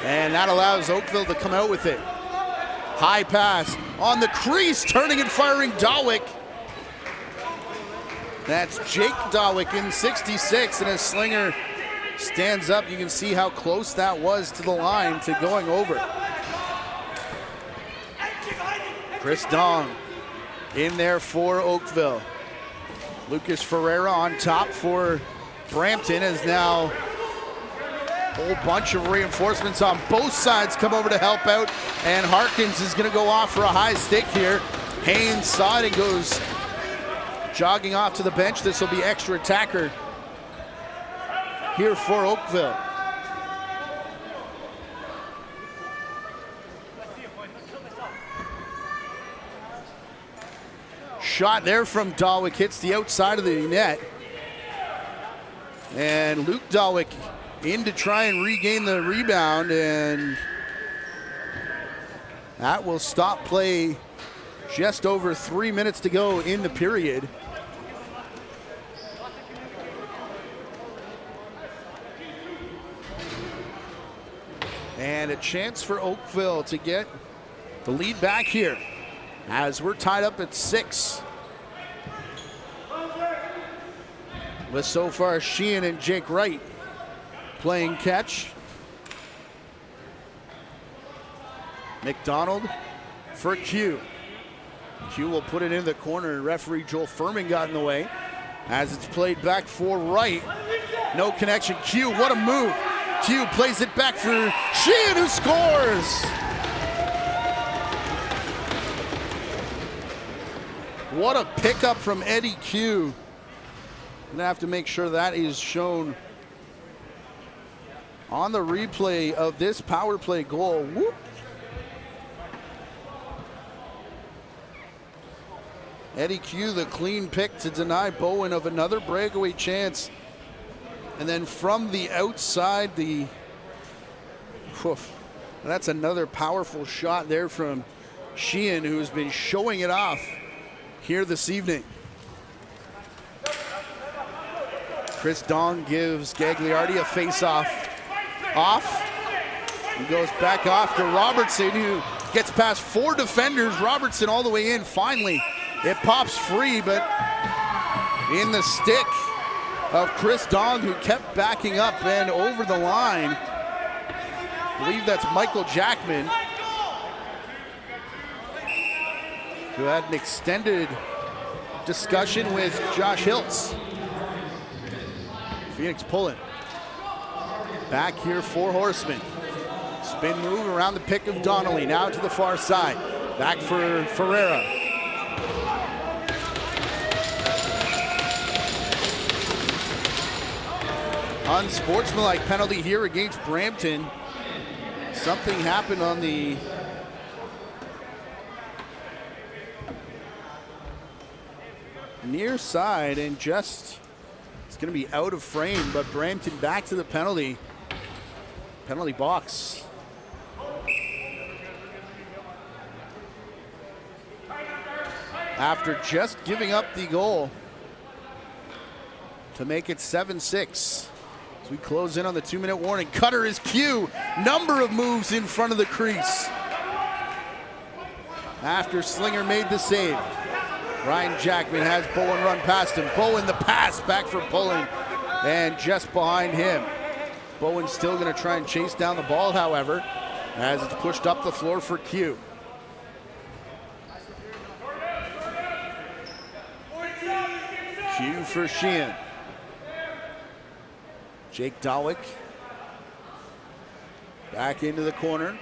and that allows Oakville to come out with it. High pass on the crease, turning and firing Dawick. That's Jake Dawick in 66, and as Slinger stands up, you can see how close that was to the line to going over. Chris Dong in there for Oakville. Lucas Ferreira on top for Brampton, as now a whole bunch of reinforcements on both sides come over to help out, and Harkins is going to go off for a high stick here. Haynes saw it and goes jogging off to the bench. This will be extra attacker here for Oakville. Shot there from Dawick, hits the outside of the net. And Luke Dawick in to try and regain the rebound, and that will stop play. Just over 3 minutes to go in the period. And a chance for Oakville to get the lead back here, as we're tied up at 6. With so far Sheehan and Jake Wright playing catch. McDonald for Q. Q will put it in the corner. Referee Joel Furman got in the way as it's played back for Wright. No connection. Q, what a move. Q plays it back for Sheehan, who scores. What a pickup from Eddie Q. Gonna have to make sure that is shown on the replay of this power play goal. Whoop. Eddie Q, the clean pick to deny Bowen of another breakaway chance. And then from the outside, that's another powerful shot there from Sheehan, who has been showing it off here this evening. Chris Dong gives Gagliardi a face-off off. He goes back off to Robertson, who gets past 4 defenders. Robertson all the way in. Finally, it pops free, but in the stick of Chris Dong, who kept backing up and over the line. I believe that's Michael Jackman. who had an extended discussion with Josh Hiltz. Phoenix pulling. Back here for Horseman. Spin move around the pick of Donnelly. Now to the far side. Back for Ferreira. Unsportsmanlike penalty here against Brampton. Something happened on the near side and just it's going to be out of frame, but Brampton back to the penalty box. After just giving up the goal to make it 7-6. As we close in on the 2-minute warning. Cutter is cue. Number of moves in front of the crease. After Slinger made the save. Ryan Jackman has Bowen run past him. Bowen the pass back for Pullen. And just behind him. Bowen still going to try and chase down the ball, however, as it's pushed up the floor for Q. Q for Sheehan. Jake Dawick back into the corner.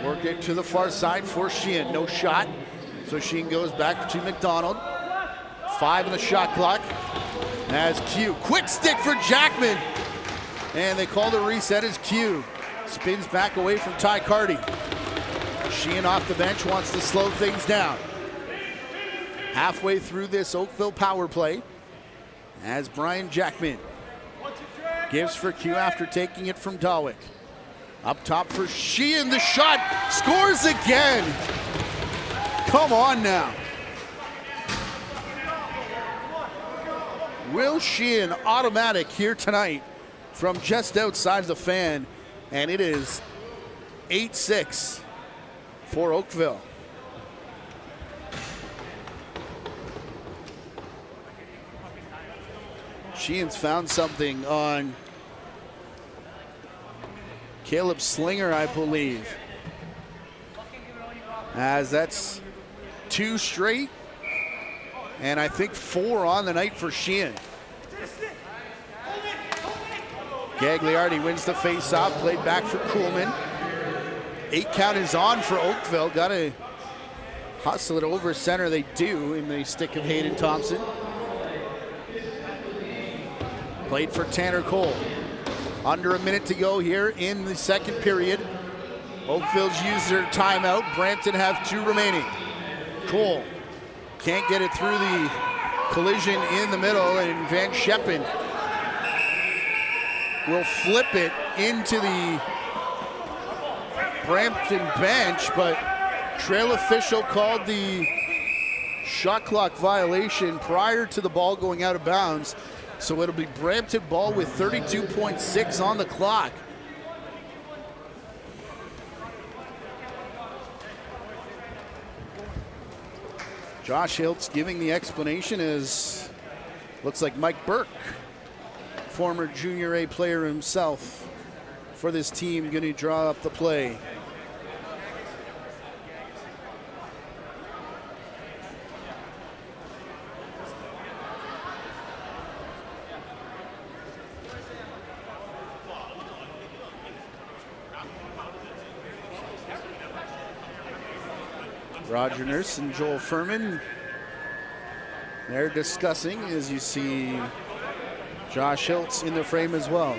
Work it to the far side for Sheehan. No shot. So Sheehan goes back to McDonald. 5 on the shot clock. As Q. Quick stick for Jackman. And they call the reset as Q. Spins back away from Ty Carty. Sheehan off the bench wants to slow things down. Halfway through this Oakville power play as Brian Jackman gives for Q after taking it from Dawick. Up top for Sheehan, the shot, scores again. Come on now. Will Sheehan automatic here tonight from just outside the fan, and it is 8-6 for Oakville. Sheehan's found something on Caleb Slinger, I believe. As that's 2 straight, and I think 4 on the night for Sheehan. Gagliardi wins the face-off, played back for Kuhlman. 8 count is on for Oakville. Got to hustle it over center. They do in the stick of Hayden Thompson. Played for Tanner Cole. Under a minute to go here in the second period. Oakville's used their timeout. Brampton have 2 remaining. Cole can't get it through the collision in the middle, and Van Scheppen will flip it into the Brampton bench, but trail official called the shot clock violation prior to the ball going out of bounds. So it'll be Brampton ball with 32.6 on the clock. Josh Hiltz giving the explanation is, looks like Mike Burke, former Junior A player himself for this team, going to draw up the play. Roger Nurse and Joel Furman, they're discussing, as you see Josh Hiltz in the frame as well.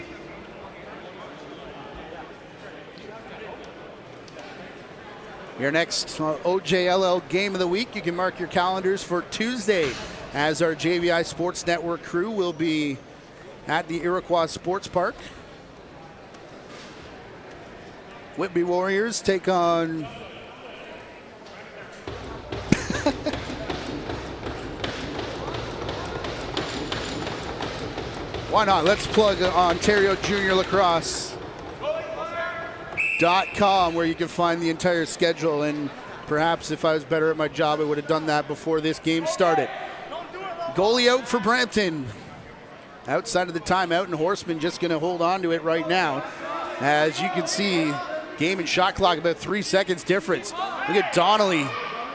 Your next OJLL game of the week, you can mark your calendars for Tuesday, as our JVI Sports Network crew will be at the Iroquois Sports Park. Whitby Warriors take on why not? Let's plug Ontario Junior Lacrosse.com, where you can find the entire schedule. And perhaps if I was better at my job, I would have done that before this game started. Goalie out for Brampton. Outside of the timeout, and Horseman just going to hold on to it right now. As you can see, game and shot clock about 3 seconds difference. Look at Donnelly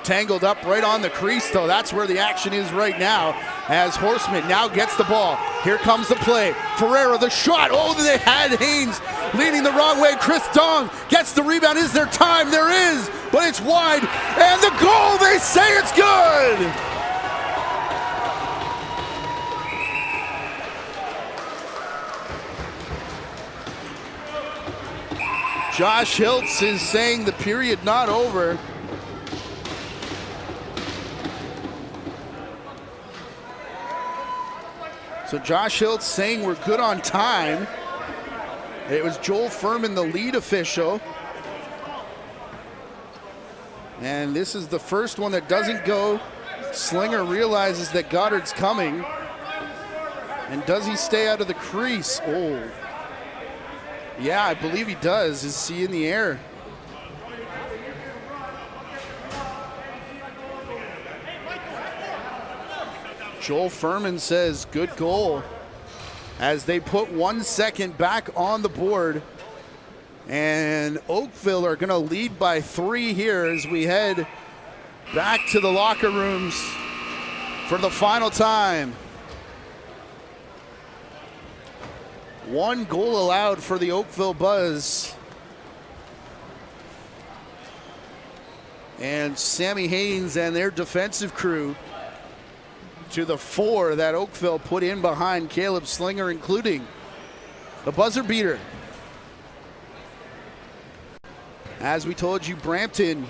Tangled up right on the crease, though. That's where the action is right now, as Horseman now gets the ball. Here comes the play. Ferreira, the shot. Oh, they had Haynes leaning the wrong way. Chris Dong gets the rebound. Is there time? There is, but it's wide. And the goal, they say it's good. Josh Hiltz is saying the period not over. So Josh Hiltz saying we're good on time. It was Joel Furman, the lead official. And this is the first one that doesn't go. Slinger realizes that Goddard's coming. And does he stay out of the crease? Oh. Yeah, I believe he does. Is he in the air? Joel Furman says good goal as they put 1 second back on the board. And Oakville are going to lead by 3 here as we head back to the locker rooms for the final time. 1 goal allowed for the Oakville Buzz. And Sammy Haynes and their defensive crew to the 4 that Oakville put in behind Caleb Slinger, including the buzzer beater. As we told you, Brampton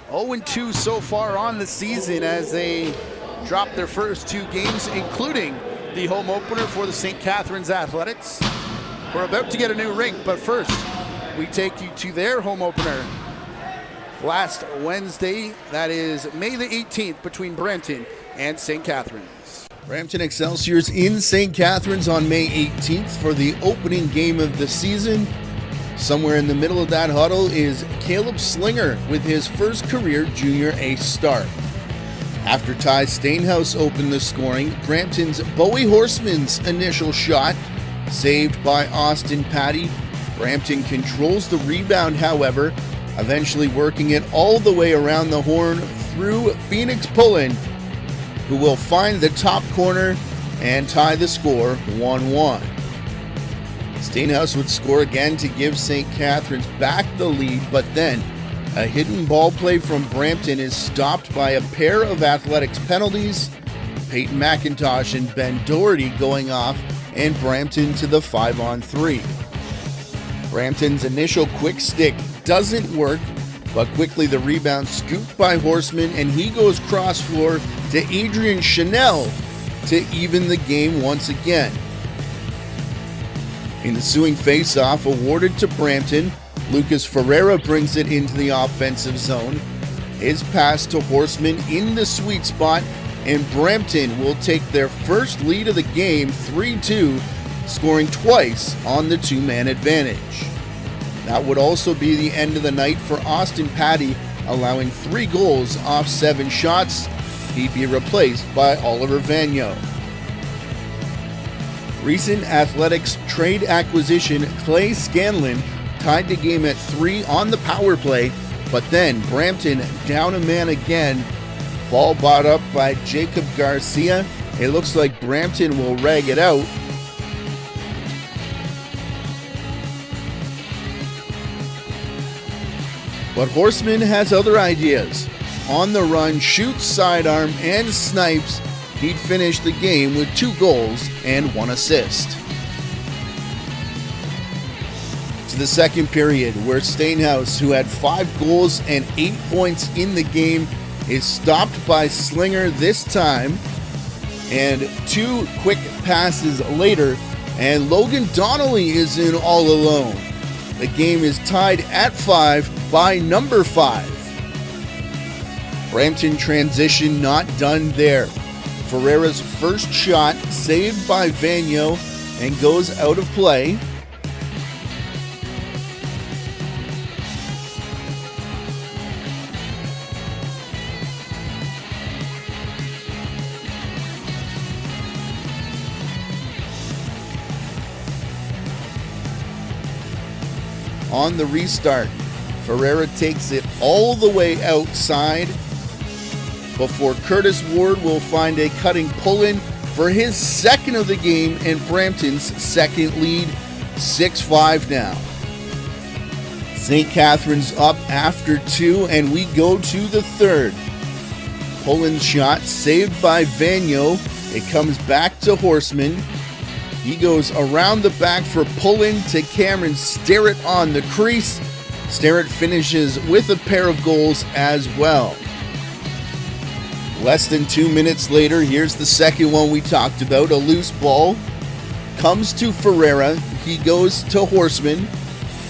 0-2 so far on the season as they dropped their first 2 games, including the home opener for the St. Catharines Athletics. We're about to get a new rink, but first we take you to their home opener last Wednesday. That is May the 18th between Brampton and St. Catharines. Brampton Excelsiors in St. Catharines on May 18th for the opening game of the season. Somewhere in the middle of that huddle is Caleb Slinger with his first career junior A start. After Ty Stainhouse opened the scoring, Brampton's Bowie Horseman's initial shot, saved by Austin Patty. Brampton controls the rebound, however, eventually working it all the way around the horn through Phoenix Pullen, who will find the top corner and tie the score 1-1. Stainhouse would score again to give St. Catharines back the lead, but then a hidden ball play from Brampton is stopped by a pair of athletics penalties, Peyton McIntosh and Ben Doherty going off, and Brampton to the 5-on-3. Brampton's initial quick stick doesn't work, but quickly the rebound scooped by Horseman, and he goes cross floor to Adrian Chanel to even the game once again. In the ensuing face-off awarded to Brampton, Lucas Ferreira brings it into the offensive zone. His pass to Horseman in the sweet spot, and Brampton will take their first lead of the game 3-2, scoring twice on the 2-man advantage. That would also be the end of the night for Austin Patty, allowing 3 goals off 7 shots. He'd be replaced by Oliver Vagno. Recent Athletics trade acquisition Clay Scanlon tied the game at 3 on the power play, but then Brampton down a man again. Ball brought up by Jacob Garcia. It looks like Brampton will rag it out. But Horseman has other ideas. On the run, shoots sidearm and snipes. He'd finish the game with 2 goals and 1 assist. To the second period, where Stainhouse, who had 5 goals and 8 points in the game, is stopped by Slinger this time. And 2 quick passes later, and Logan Donnelly is in all alone. The game is tied at 5 by number 5. Brampton transition not done there. Ferreira's first shot saved by Vagno and goes out of play. On the restart, Ferreira takes it all the way outside before Curtis Ward will find a cutting pull-in for his second of the game and Brampton's second lead, 6-5 now. St. Catherine's up after 2, and we go to the third. Pull-in shot saved by Vagno. It comes back to Horseman. He goes around the back for pull-in to Cameron Sterrett on the crease. Sterrett finishes with a pair of goals as well. Less than 2 minutes later, here's the second one we talked about. A loose ball comes to Ferreira. He goes to Horseman,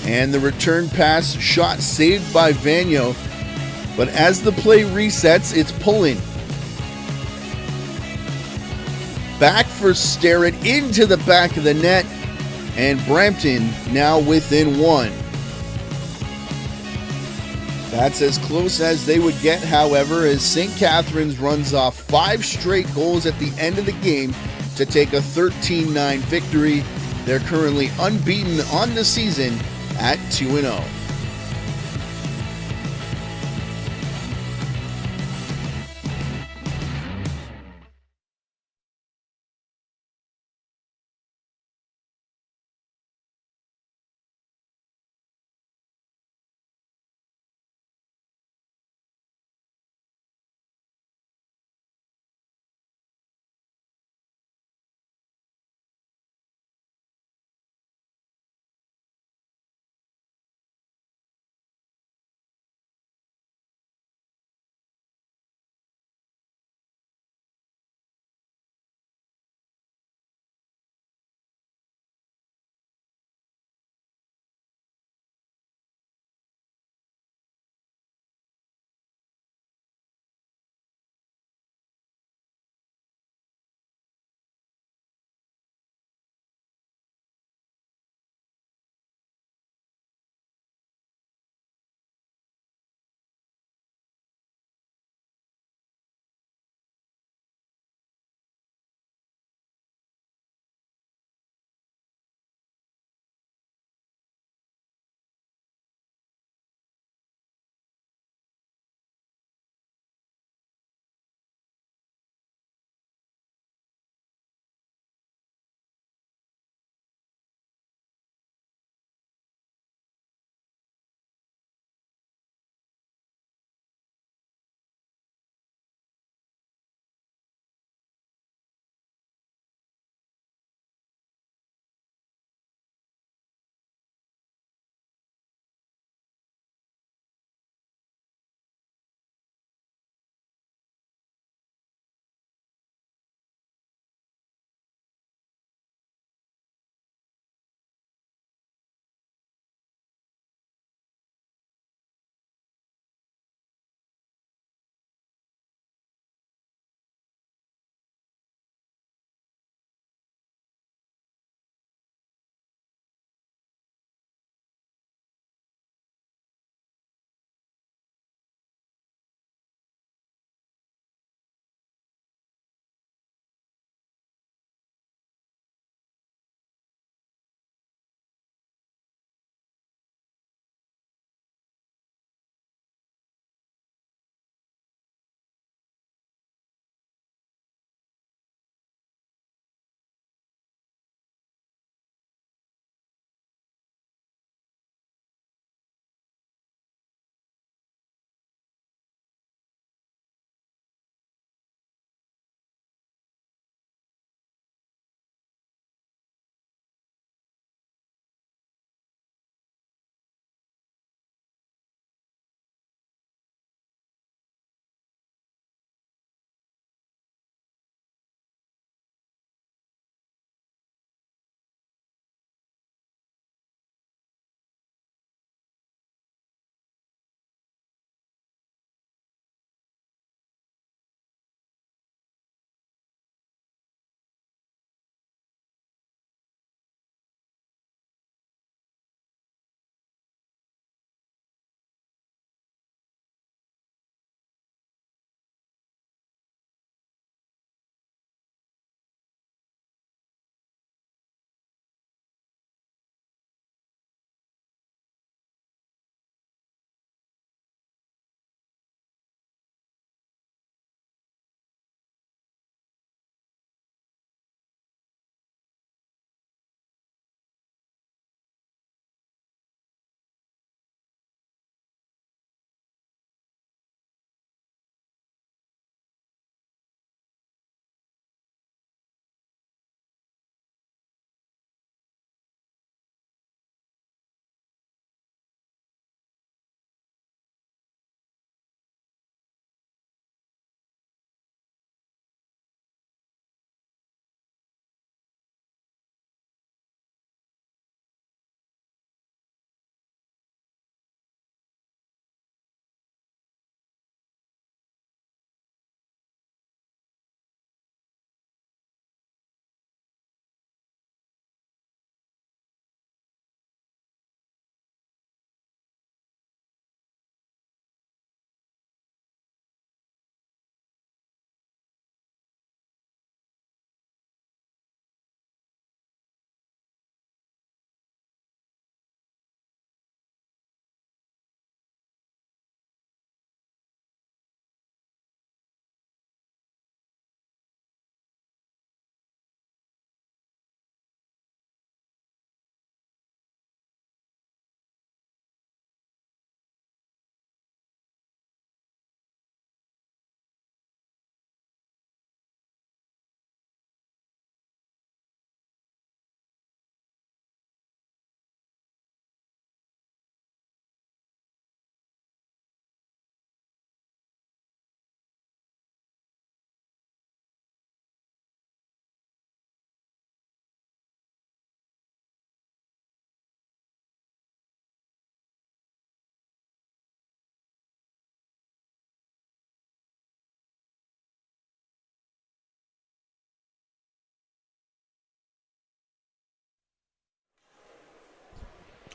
and the return pass shot saved by Vagno. But as the play resets, it's pull-in. Back for Sterrett into the back of the net, and Brampton now within 1. That's as close as they would get, however, as St. Catherine's runs off 5 straight goals at the end of the game to take a 13-9 victory. They're currently unbeaten on the season at 2-0.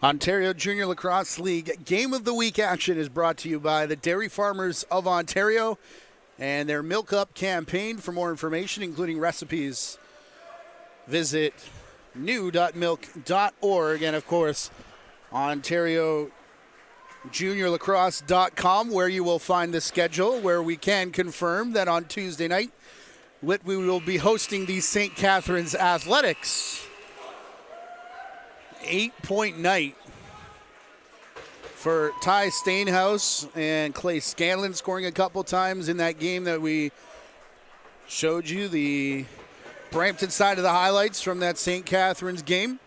Ontario Junior Lacrosse League Game of the Week action is brought to you by the Dairy Farmers of Ontario and their Milk Up campaign. For more information, including recipes, visit new.milk.org, and of course, OntarioJuniorLacrosse.com, where you will find the schedule, where we can confirm that on Tuesday night, we will be hosting the St. Catharines Athletics. 8-point night for Ty Stainhouse and Clay Scanlon, scoring a couple times in that game that we showed you the Brampton side of the highlights from that St. Catharines game.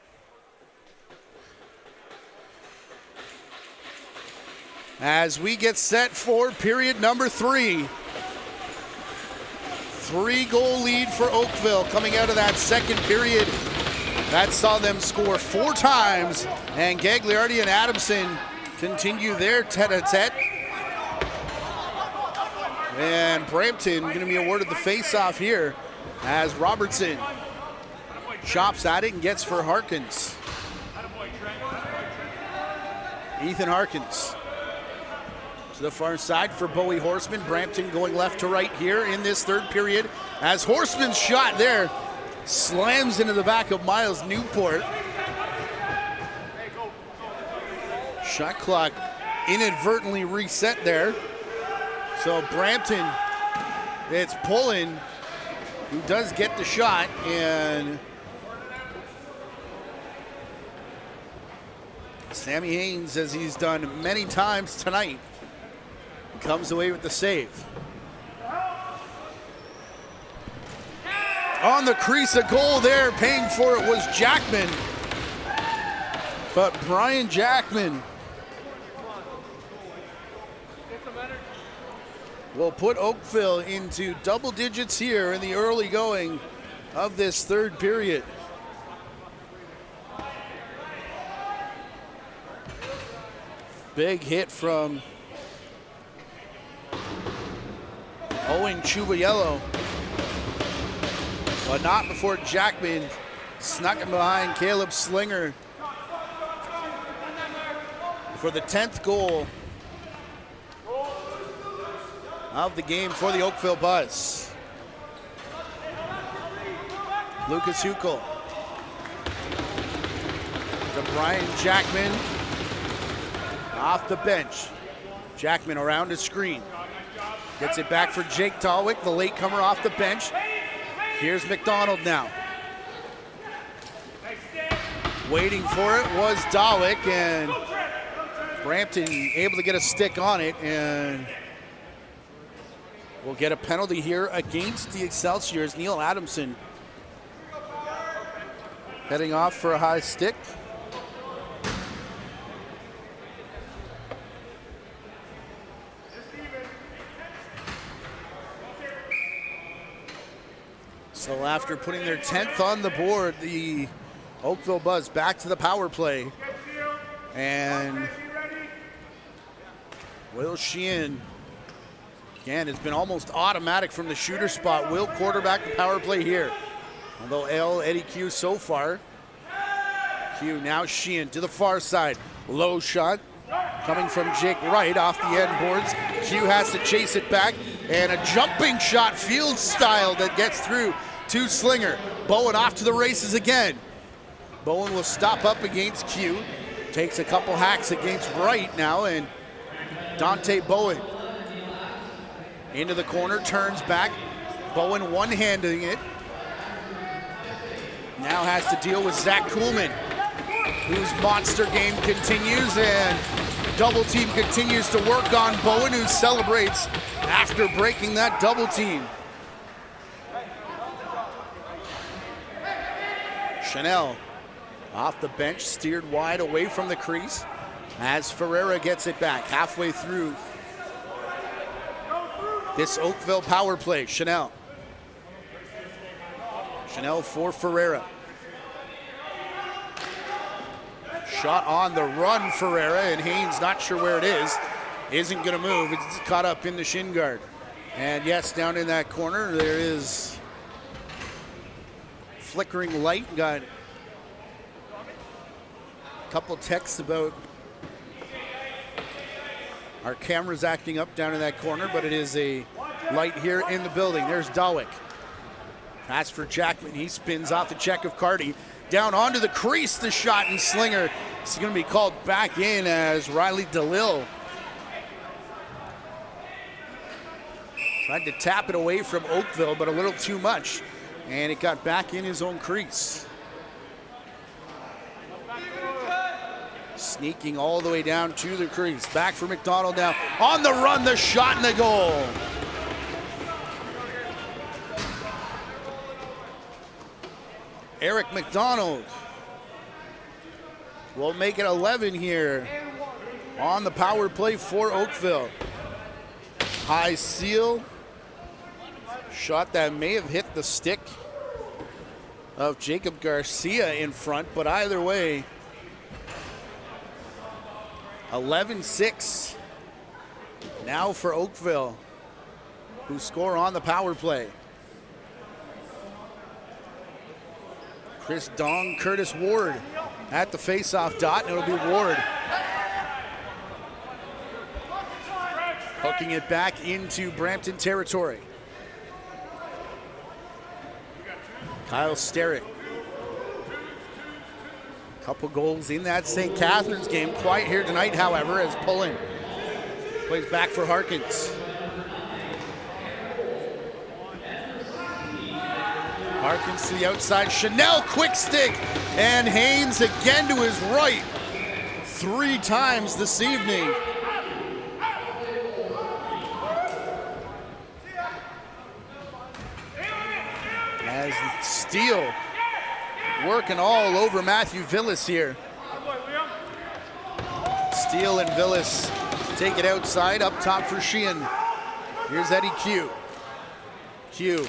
As we get set for period number 3. 3-goal lead for Oakville coming out of that second period. That saw them score 4 times, and Gagliardi and Adamson continue their tete-a-tete. And Brampton going to be awarded the face-off here as Robertson chops at it and gets for Harkins. Ethan Harkins to the far side for Bowie Horseman. Brampton going left to right here in this third period as Horseman's shot there slams into the back of Miles Newport. Shot clock inadvertently reset there. So Brampton, it's Pullen who does get the shot, and Sammy Haynes, as he's done many times tonight, comes away with the save. On the crease, a goal there, paying for it was Jackman. But Brian Jackman will put Oakville into double digits here in the early going of this third period. Big hit from Owen Chubayello, but not before Jackman snuck in behind Caleb Slinger for the 10th goal of the game for the Oakville Buzz. Lucas Huckel to Brian Jackman off the bench. Jackman around his screen. Gets it back for Jake Dawick, the latecomer off the bench. Here's McDonald now. Waiting for it was Dawick, and Brampton able to get a stick on it, and we'll get a penalty here against the Excelsiors. Neil Adamson heading off for a high stick. So after putting their 10th on the board, the Oakville Buzz back to the power play. And Will Sheehan, again, it's been almost automatic from the shooter spot. Will quarterback the power play here. Although Eddie Q so far. Q now Sheehan to the far side. Low shot coming from Jake Wright off the end boards. Q has to chase it back. And a jumping shot, field style, that gets through to Slinger. Bowen off to the races again. Bowen will stop up against Q. Takes a couple hacks against Wright now, and Dante Bowen into the corner, turns back. Bowen one-handing it. Now has to deal with Zach Kuhlman, whose monster game continues, and double team continues to work on Bowen, who celebrates after breaking that double team. Chanel off the bench, steered wide away from the crease as Ferreira gets it back halfway through this Oakville power play. Chanel for Ferreira. Shot on the run, Ferreira, and Haynes, not sure where it is, isn't going to move. It's caught up in the shin guard. And yes, down in that corner, there is flickering light. Got Couple texts about our cameras acting up down in that corner, but it is a light here in the building. There's Dawick. Pass for Jackman. He spins off the check of Carty. Down onto the crease, the shot and slinger. It's going to be called back in as Riley DeLille tried to tap it away from Oakville, but a little too much. And it got back in his own crease. Sneaking all the way down to the crease. Back for McDonald now. On the run, the shot and the goal. Eric McDonald will make it 11 here on the power play for Oakville. High seal. Shot that may have hit the stick of Jacob Garcia in front, but either way, 11-6 now for Oakville, who score on the power play. Chris Dong, Curtis Ward at the face-off dot, and it'll be Ward hooking it back into Brampton territory. Kyle Sterritt. Couple goals in that St. Catharines game. Quiet here tonight, however, as Pullen plays back for Harkins. Harkins to the outside. Chanel, quick stick, and Haynes again to his right. 3 times this evening. As Steele working all over Matthew Villas here. Steele and Villas take it outside, up top for Sheehan. Here's Eddie Q. Q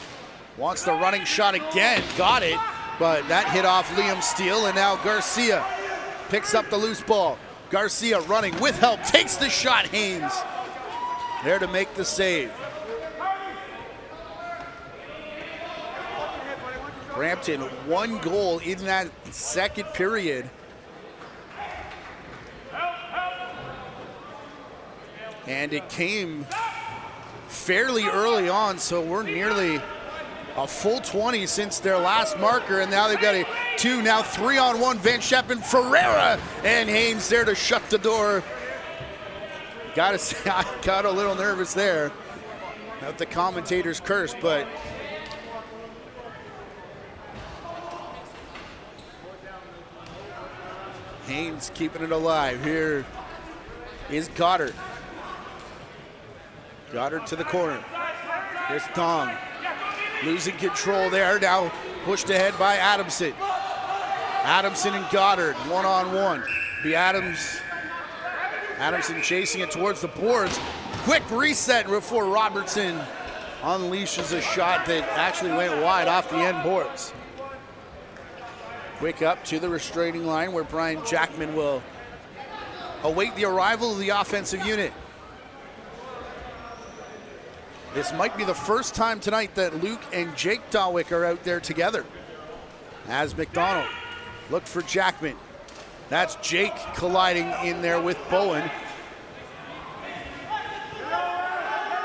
wants the running shot again, got it, but that hit off Liam Steele, and now Garcia picks up the loose ball. Garcia running with help, takes the shot, Haynes there to make the save. Brampton, 1 goal in that second period. And it came fairly early on, so we're nearly a full 20 since their last marker, and now they've got a 2, now 3-on-1. Van Scheppen, Ferreira, and Haynes there to shut the door. Gotta say, I got a little nervous there at the commentator's curse, but Haynes keeping it alive. Here is Goddard. Goddard to the corner. Here's Tom. Losing control there. Now pushed ahead by Adamson. Adamson and Goddard, 1-on-1. Be Adamson chasing it towards the boards. Quick reset before Robertson unleashes a shot that actually went wide off the end boards. Quick up to the restraining line where Brian Jackman will await the arrival of the offensive unit. This might be the first time tonight that Luke and Jake Dawick are out there together. As McDonald looked for Jackman. That's Jake colliding in there with Bowen.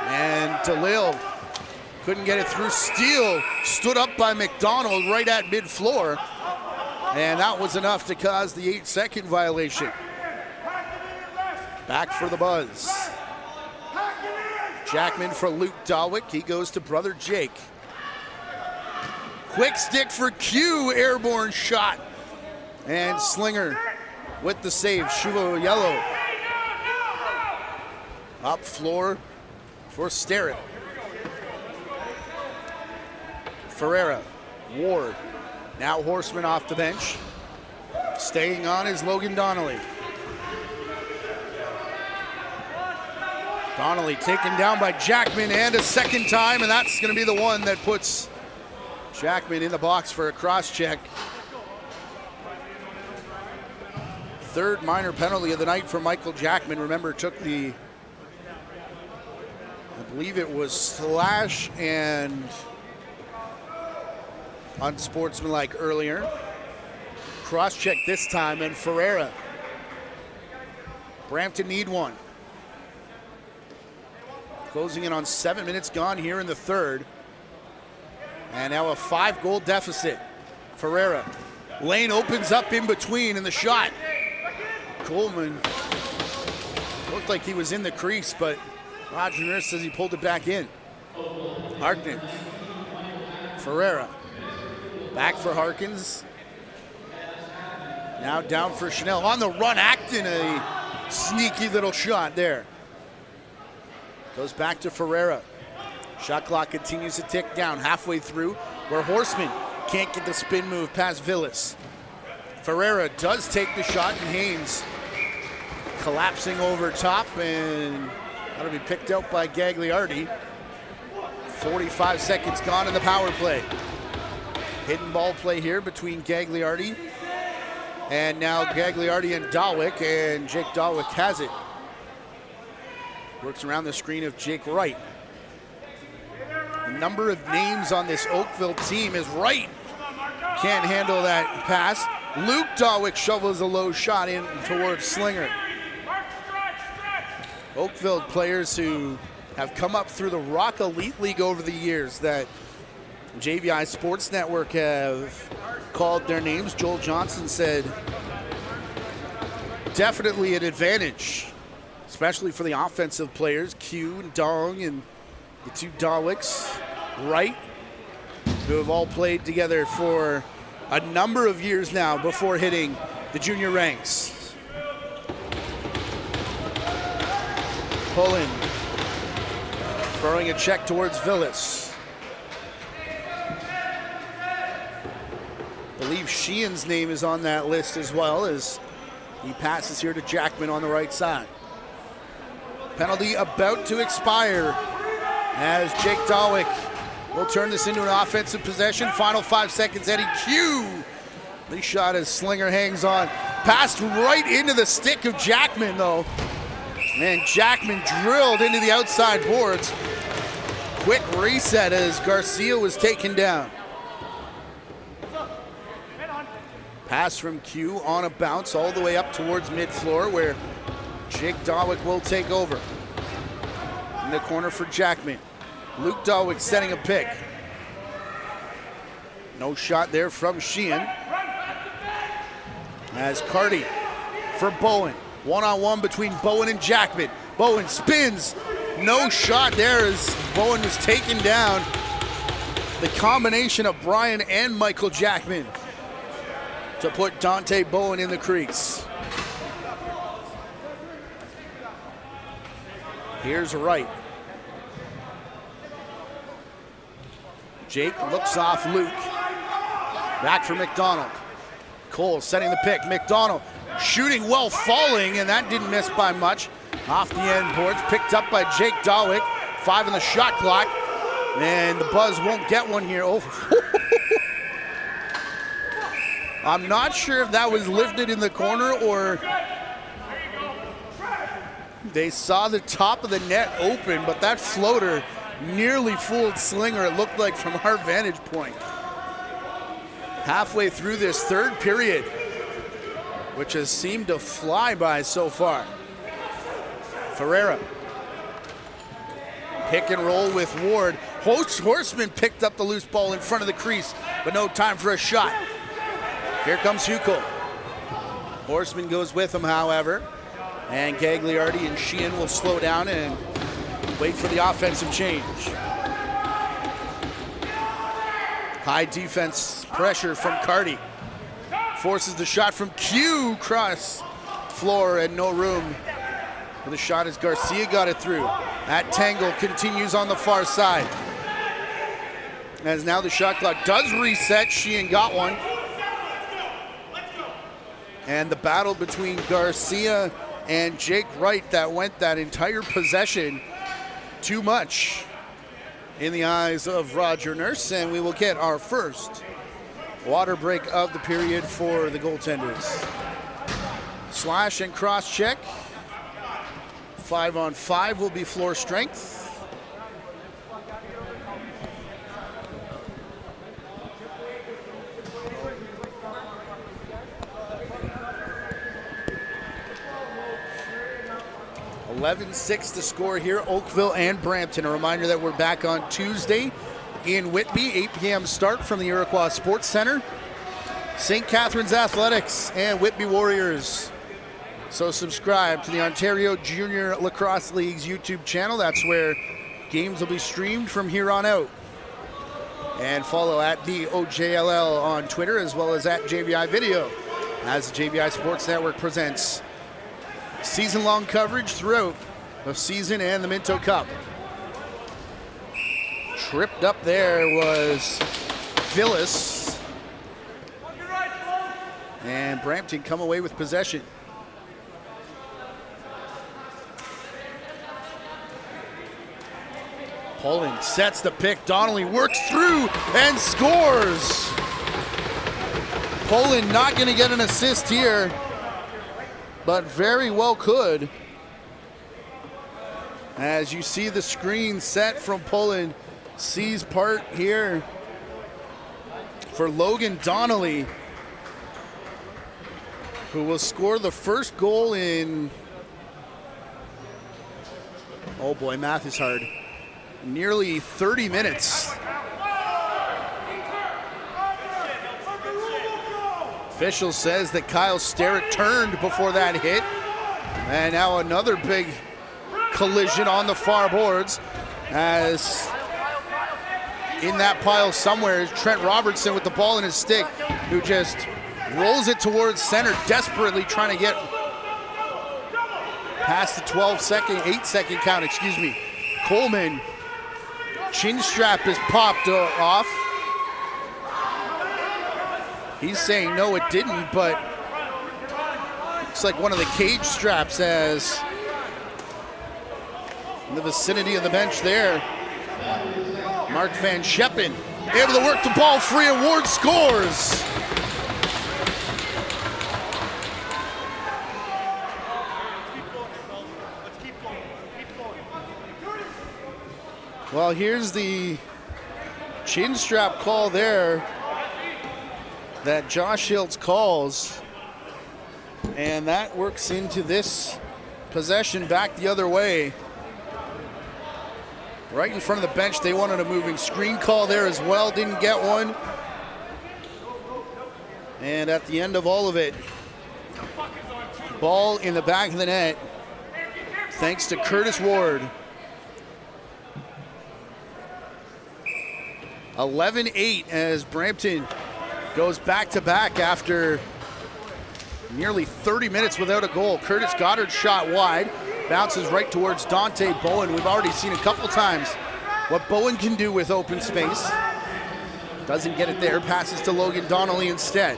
And DeLille couldn't get it through. Steele stood up by McDonald right at mid-floor. And that was enough to cause the 8-second violation. Back for the Buzz. Jackman for Luke Dawick. He goes to brother Jake. Quick stick for Q. Airborne shot. And Slinger with the save. Shuvo Yellow. Up floor for Sterritt. Ferreira. Ward. Now Horseman off the bench. Staying on is Logan Donnelly. Donnelly taken down by Jackman, and a second time, and that's going to be the one that puts Jackman in the box for a cross check. Third minor penalty of the night for Michael Jackman. Remember, took the, I believe it was slash and unsportsmanlike earlier. Cross check this time, and Ferreira Brampton need one. Closing in on 7 minutes gone here in the third. And now a 5-goal deficit. Ferreira. Lane opens up in between, and the shot. Coleman looked like he was in the crease, but Roger Nurse says he pulled it back in. Harkins. Ferreira. Back for Harkins. Now down for Chanel. On the run, Acton, a sneaky little shot there. Goes back to Ferreira. Shot clock continues to tick down halfway through, where Horseman can't get the spin move past Villas. Ferreira does take the shot, and Haynes collapsing over top, and that'll be picked out by Gagliardi. 45 seconds gone in the power play. Hidden ball play here between Gagliardi and now Gagliardi and Dawick, and Jake Dawick has it. Works around the screen of Jake Wright. The number of names on this Oakville team is Wright. Can't handle that pass. Luke Dawick shovels a low shot in towards Slinger. Oakville players who have come up through the Rock Elite League over the years that JVI Sports Network have called their names. Joel Johnson said definitely an advantage, especially for the offensive players, Q and Dong and the two Dawicks, Wright, who have all played together for a number of years now before hitting the junior ranks. Pulling, throwing a check towards Villas. I believe Sheehan's name is on that list as well, as he passes here to Jackman on the right side. Penalty about to expire as Jake Dawick will turn this into an offensive possession. Final 5 seconds, Eddie Q. The shot as Slinger hangs on. Passed right into the stick of Jackman though. And Jackman drilled into the outside boards. Quick reset as Garcia was taken down. Pass from Q on a bounce all the way up towards mid-floor, where Jake Dawick will take over. In the corner for Jackman. Luke Dawick setting a pick. No shot there from Sheehan. As Carty for Bowen. One-on-one between Bowen and Jackman. Bowen spins. No shot there as Bowen was taken down. The combination of Brian and Michael Jackman to put Dante Bowen in the crease. Here's Wright. Jake looks off Luke. Back for McDonald. Cole setting the pick. McDonald shooting well, falling, and that didn't miss by much. Off the end boards, picked up by Jake Dawick. 5 on the shot clock, and the Buzz won't get one here. Oh. I'm not sure if that was lifted in the corner or they saw the top of the net open, but that floater nearly fooled Slinger, it looked like, from our vantage point. Halfway through this third period, which has seemed to fly by so far. Ferreira. Pick and roll with Ward. Horseman picked up the loose ball in front of the crease, but no time for a shot. Here comes Huckel. Horseman goes with him, however, and Gagliardi and Sheehan will slow down and wait for the offensive change. High defense pressure from Carty. Forces the shot from Q, cross floor and no room. For the shot as Garcia got it through. That tangle continues on the far side. As now the shot clock does reset, Sheehan got one. And the battle between Garcia and Jake Wright that went that entire possession too much in the eyes of Roger Nurse, and we will get our first water break of the period for the goaltenders. Slash and cross check. 5-on-5 will be floor strength. 11-6 to score here, Oakville and Brampton. A reminder that we're back on Tuesday in Whitby, 8 p.m. start from the Iroquois Sports Center. St. Catharines Athletics and Whitby Warriors. So subscribe to the Ontario Junior Lacrosse League's YouTube channel. That's where games will be streamed from here on out. And follow at the OJLL on Twitter, as well as at JVI Video, as the JVI Sports Network presents season-long coverage throughout the season and the Minto Cup. Tripped up there was Phyllis. And Brampton come away with possession. Poland sets the pick. Donnelly works through and scores. Poland not going to get an assist here, but very well could. As you see the screen set from Poland, sees part here for Logan Donnelly, who will score the first goal in, oh boy, math is hard, nearly 30 minutes. Official says that Kyle Sterrett turned before that hit. And now another big collision on the far boards, as in that pile somewhere is Trent Robertson with the ball in his stick, who just rolls it towards center, desperately trying to get past the 8-second count, excuse me. Coleman, chin strap is popped off. He's saying no, it didn't, but looks like one of the cage straps, as in the vicinity of the bench there. Mark Van Scheppen able to work the ball free, and Ward scores. Well, here's the chin strap call there that Josh Hiltz calls, and that works into this possession back the other way. Right in front of the bench, they wanted a moving screen call there as well, didn't get one. And at the end of all of it, ball in the back of the net, thanks to Curtis Ward. 11-8 as Brampton goes back-to-back after nearly 30 minutes without a goal. Curtis Goddard shot wide, bounces right towards Dante Bowen. We've already seen a couple times what Bowen can do with open space. Doesn't get it there, passes to Logan Donnelly instead.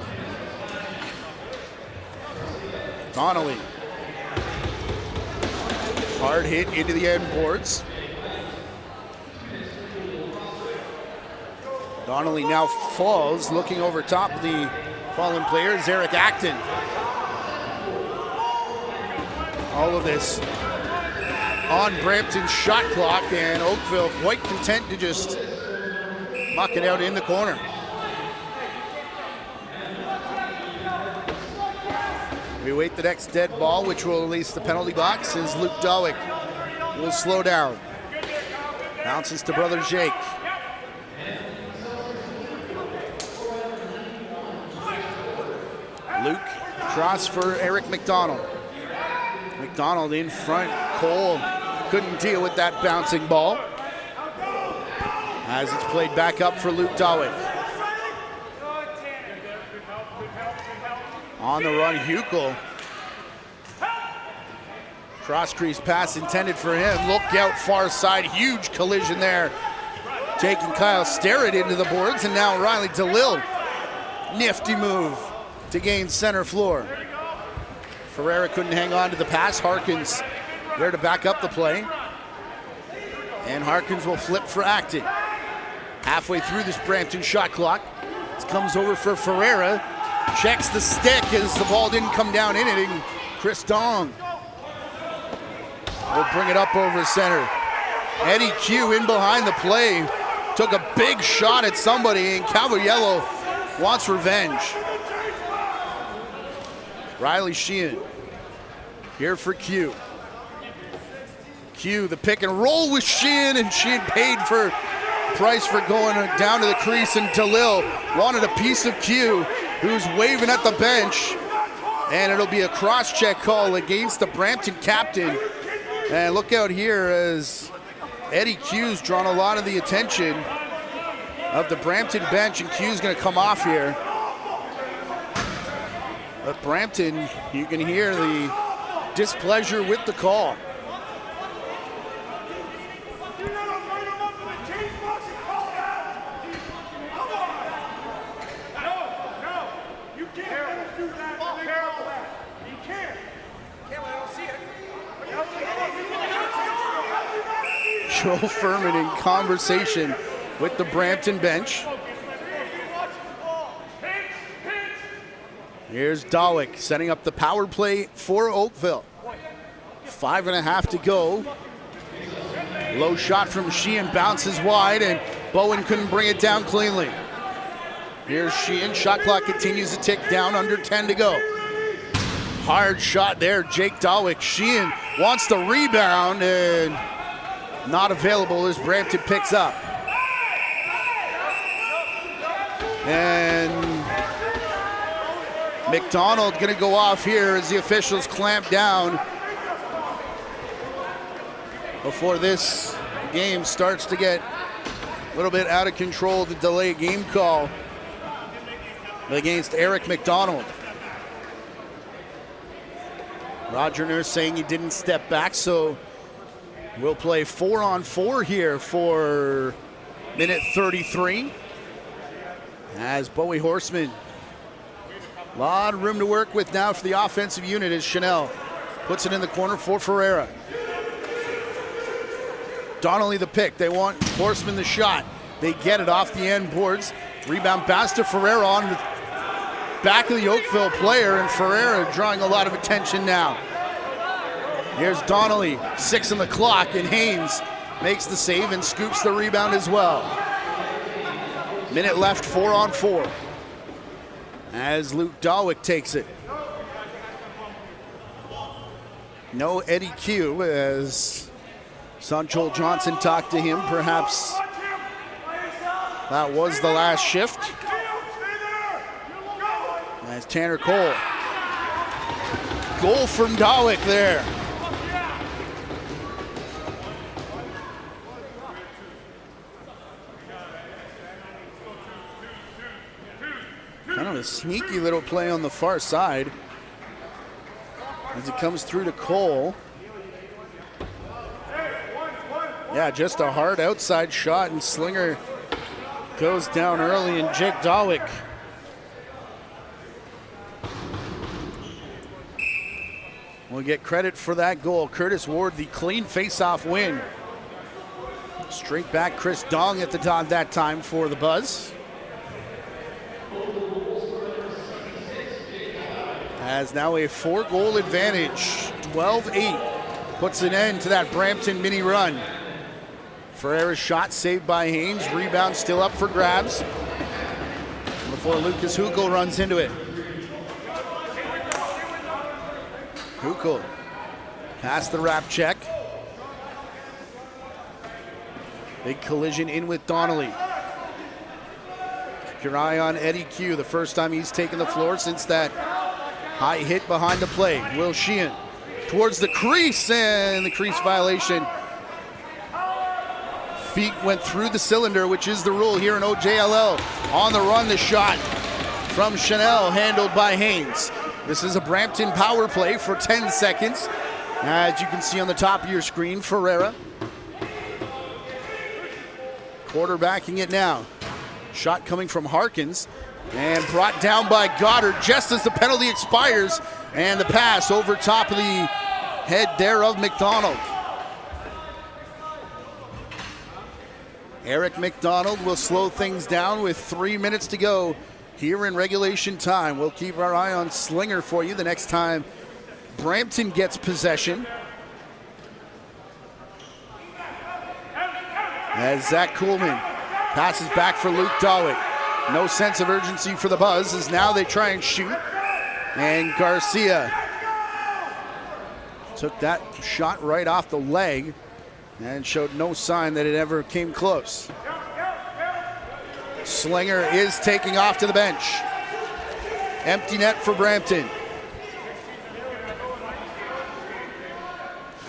Donnelly. Hard hit into the end boards. Donnelly now falls, looking over top of the fallen player is Eric Acton. All of this on Brampton's shot clock, and Oakville quite content to just muck it out in the corner. We wait the next dead ball, which will release the penalty box, as Luke Dawick will slow down. Bounces to brother Jake. Luke, cross for Eric McDonald. McDonald in front. Cole couldn't deal with that bouncing ball, as it's played back up for Luke Dawick. On the run, Hukel. Cross crease pass intended for him. Look out far side, huge collision there. Taking Kyle Sterrett into the boards, and now Riley DeLille. Nifty move to gain center floor. Ferreira couldn't hang on to the pass. Harkins there to back up the play. And Harkins will flip for Acton. Halfway through this Brampton shot clock. This comes over for Ferreira. Checks the stick as the ball didn't come down in it. And Chris Dong will bring it up over center. Eddie Q in behind the play. Took a big shot at somebody, and Cavaliello wants revenge. Riley Sheehan here for Q. Q, the pick and roll with Sheehan, and Sheehan paid for price for going down to the crease, and Dalil wanted a piece of Q, who's waving at the bench, and it'll be a cross-check call against the Brampton captain. And look out here as Eddie Q's drawn a lot of the attention of the Brampton bench, and Q's gonna come off here. But Brampton, you can hear the displeasure with the call. Joe Furman in conversation with the Brampton bench. Here's Dawick setting up the power play for Oakville. 5.5 to go. Low shot from Sheehan, bounces wide, and Bowen couldn't bring it down cleanly. Here's Sheehan, shot clock continues to tick down, under 10 to go. Hard shot there, Jake Dawick. Sheehan wants the rebound, and not available as Brampton picks up. And McDonald gonna go off here as the officials clamp down before this game starts to get a little bit out of control. The delay game call against Eric McDonald. Roger Nurse saying he didn't step back, so we'll play 4-on-4 here for minute 33. As Bowie Horseman, a lot of room to work with now for the offensive unit as Chanel puts it in the corner for Ferreira. Donnelly the pick, they want Horseman the shot. They get it off the end boards. Rebound pass to Ferreira on the back of the Oakville player, and Ferreira drawing a lot of attention now. Here's Donnelly, 6 on the clock, and Haynes makes the save and scoops the rebound as well. Minute left, 4-on-4. As Luke Dawick takes it. No Eddie Q, as Sanchol Johnson talked to him. Perhaps that was the last shift. As Tanner Cole. Goal from Dawick there. Kind of a sneaky little play on the far side as it comes through to Cole. Yeah, just a hard outside shot, and Slinger goes down early, and Jake Dawick will get credit for that goal. Curtis Ward, the clean face-off win. Straight back Chris Dong at the top that time for the Buzz. Has now a 4-goal advantage. 12-8 puts an end to that Brampton mini run. Ferreira's shot saved by Haynes. Rebound still up for grabs before Lucas Hukel runs into it. Hukel past the wrap check. Big collision in with Donnelly. Keep your eye on Eddie Q. The first time he's taken the floor since that high hit behind the play. Will Sheehan towards the crease, and the crease violation. Feet went through the cylinder, which is the rule here in OJLL. On the run, the shot from Chanel, handled by Haynes. This is a Brampton power play for 10 seconds. As you can see on the top of your screen, Ferreira quarterbacking it now. Shot coming from Harkins, and brought down by Goddard just as the penalty expires, and the pass over top of the head there of McDonald. Eric McDonald will slow things down with 3 minutes to go here in regulation time. We'll keep our eye on Slinger for you the next time Brampton gets possession. As Zach Kuhlman passes back for Luke Dawick. No sense of urgency for the Buzz as now they try and shoot. And Garcia took that shot right off the leg and showed no sign that it ever came close. Slinger is taking off to the bench. Empty net for Brampton.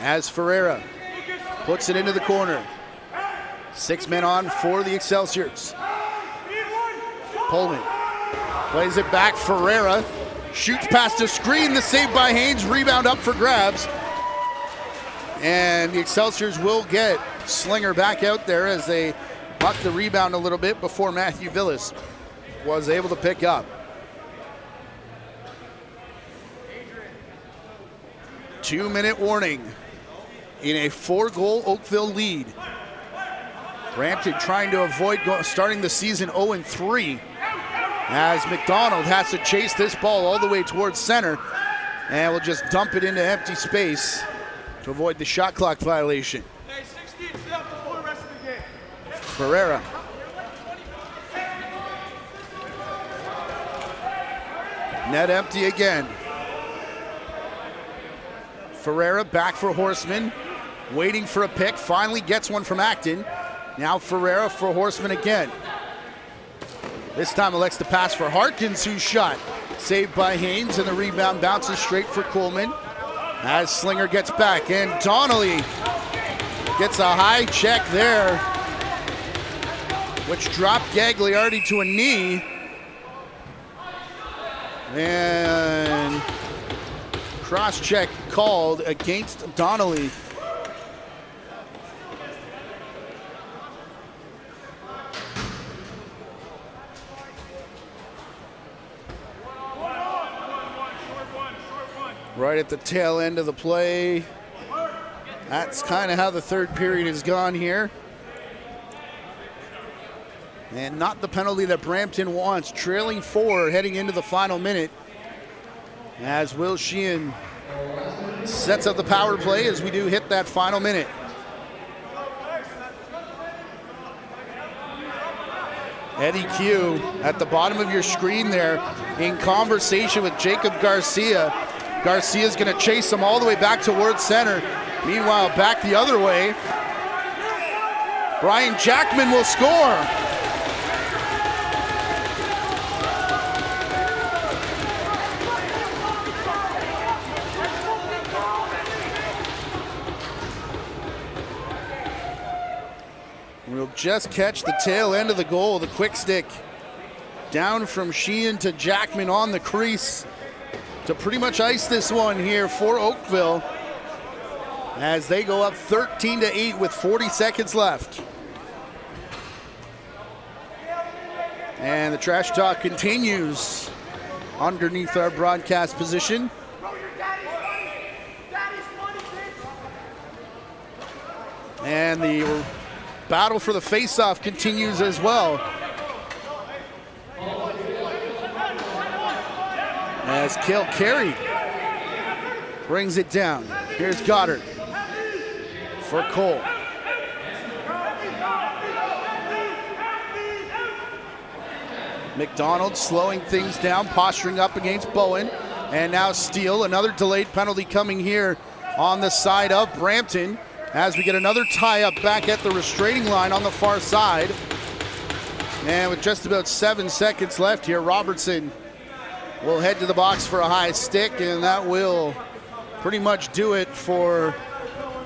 As Ferreira puts it into the corner. 6 men on for the Excelsiors. Pullman plays it back. Ferreira shoots past a screen. The save by Haynes. Rebound up for grabs. And the Excelsiors will get Slinger back out there as they buck the rebound a little bit before Matthew Villas was able to pick up. 2-minute warning in a 4-goal Oakville lead. Brampton trying to avoid starting the season 0-3 as McDonald has to chase this ball all the way towards center and will just dump it into empty space to avoid the shot clock violation. Ferreira. Net empty again. Ferreira back for Horseman, waiting for a pick, finally gets one from Acton. Now Ferreira for Horseman again. This time elects to pass for Harkins, whose shot saved by Haynes, and the rebound bounces straight for Coleman as Slinger gets back, and Donnelly gets a high check there, which dropped Gagliardi to a knee. And cross check called against Donnelly. Right at the tail end of the play. That's kind of how the third period has gone here. And not the penalty that Brampton wants. Trailing 4 heading into the final minute. As Will Sheehan sets up the power play as we do hit that final minute. Eddie Q at the bottom of your screen there in conversation with Jacob Garcia. Garcia's going to chase him all the way back towards center. Meanwhile, back the other way, Brian Jackman will score. We'll just catch the tail end of the goal. The quick stick down from Sheehan to Jackman on the crease to pretty much ice this one here for Oakville as they go up 13-8 with 40 seconds left. And the trash talk continues underneath our broadcast position. And the battle for the faceoff continues as well. As Cale Carey brings it down. Here's Goddard for Cole. McDonald slowing things down, posturing up against Bowen. And now Steele, another delayed penalty coming here on the side of Brampton as we get another tie-up back at the restraining line on the far side. And with just about 7 seconds left here, Robertson will head to the box for a high stick, and that will pretty much do it for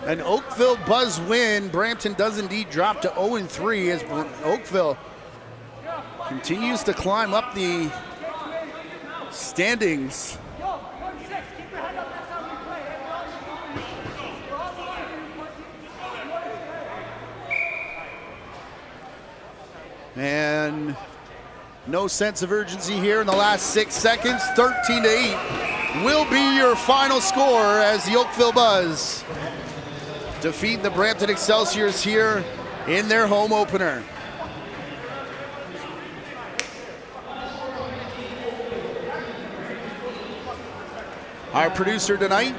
an Oakville Buzz win. Brampton does indeed drop to 0-3 as Oakville continues to climb up the standings. And no sense of urgency here in the last 6 seconds. 13-8 will be your final score as the Oakville Buzz defeat the Brampton Excelsiors here in their home opener. Our producer tonight,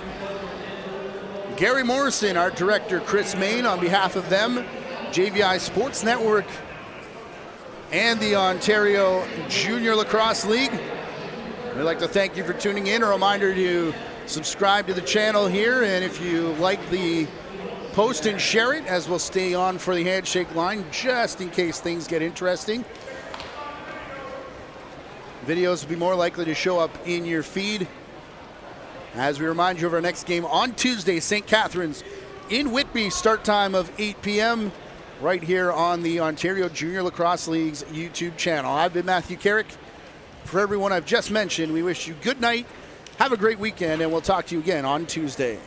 Gary Morrison. Our director, Chris Main. On behalf of them, JVI Sports Network, and the Ontario Junior Lacrosse League, we'd like to thank you for tuning in. A reminder to subscribe to the channel here, and if you like the Post and share it, as we'll stay on for the handshake line just in case things get interesting. Videos will be more likely to show up in your feed. As we remind you of our next game on Tuesday, St. Catharines in Whitby, start time of 8 p.m. right here on the Ontario Junior Lacrosse League's YouTube channel. I've been Matthew Carrick. For everyone I've just mentioned, we wish you good night, have a great weekend, and we'll talk to you again on Tuesday.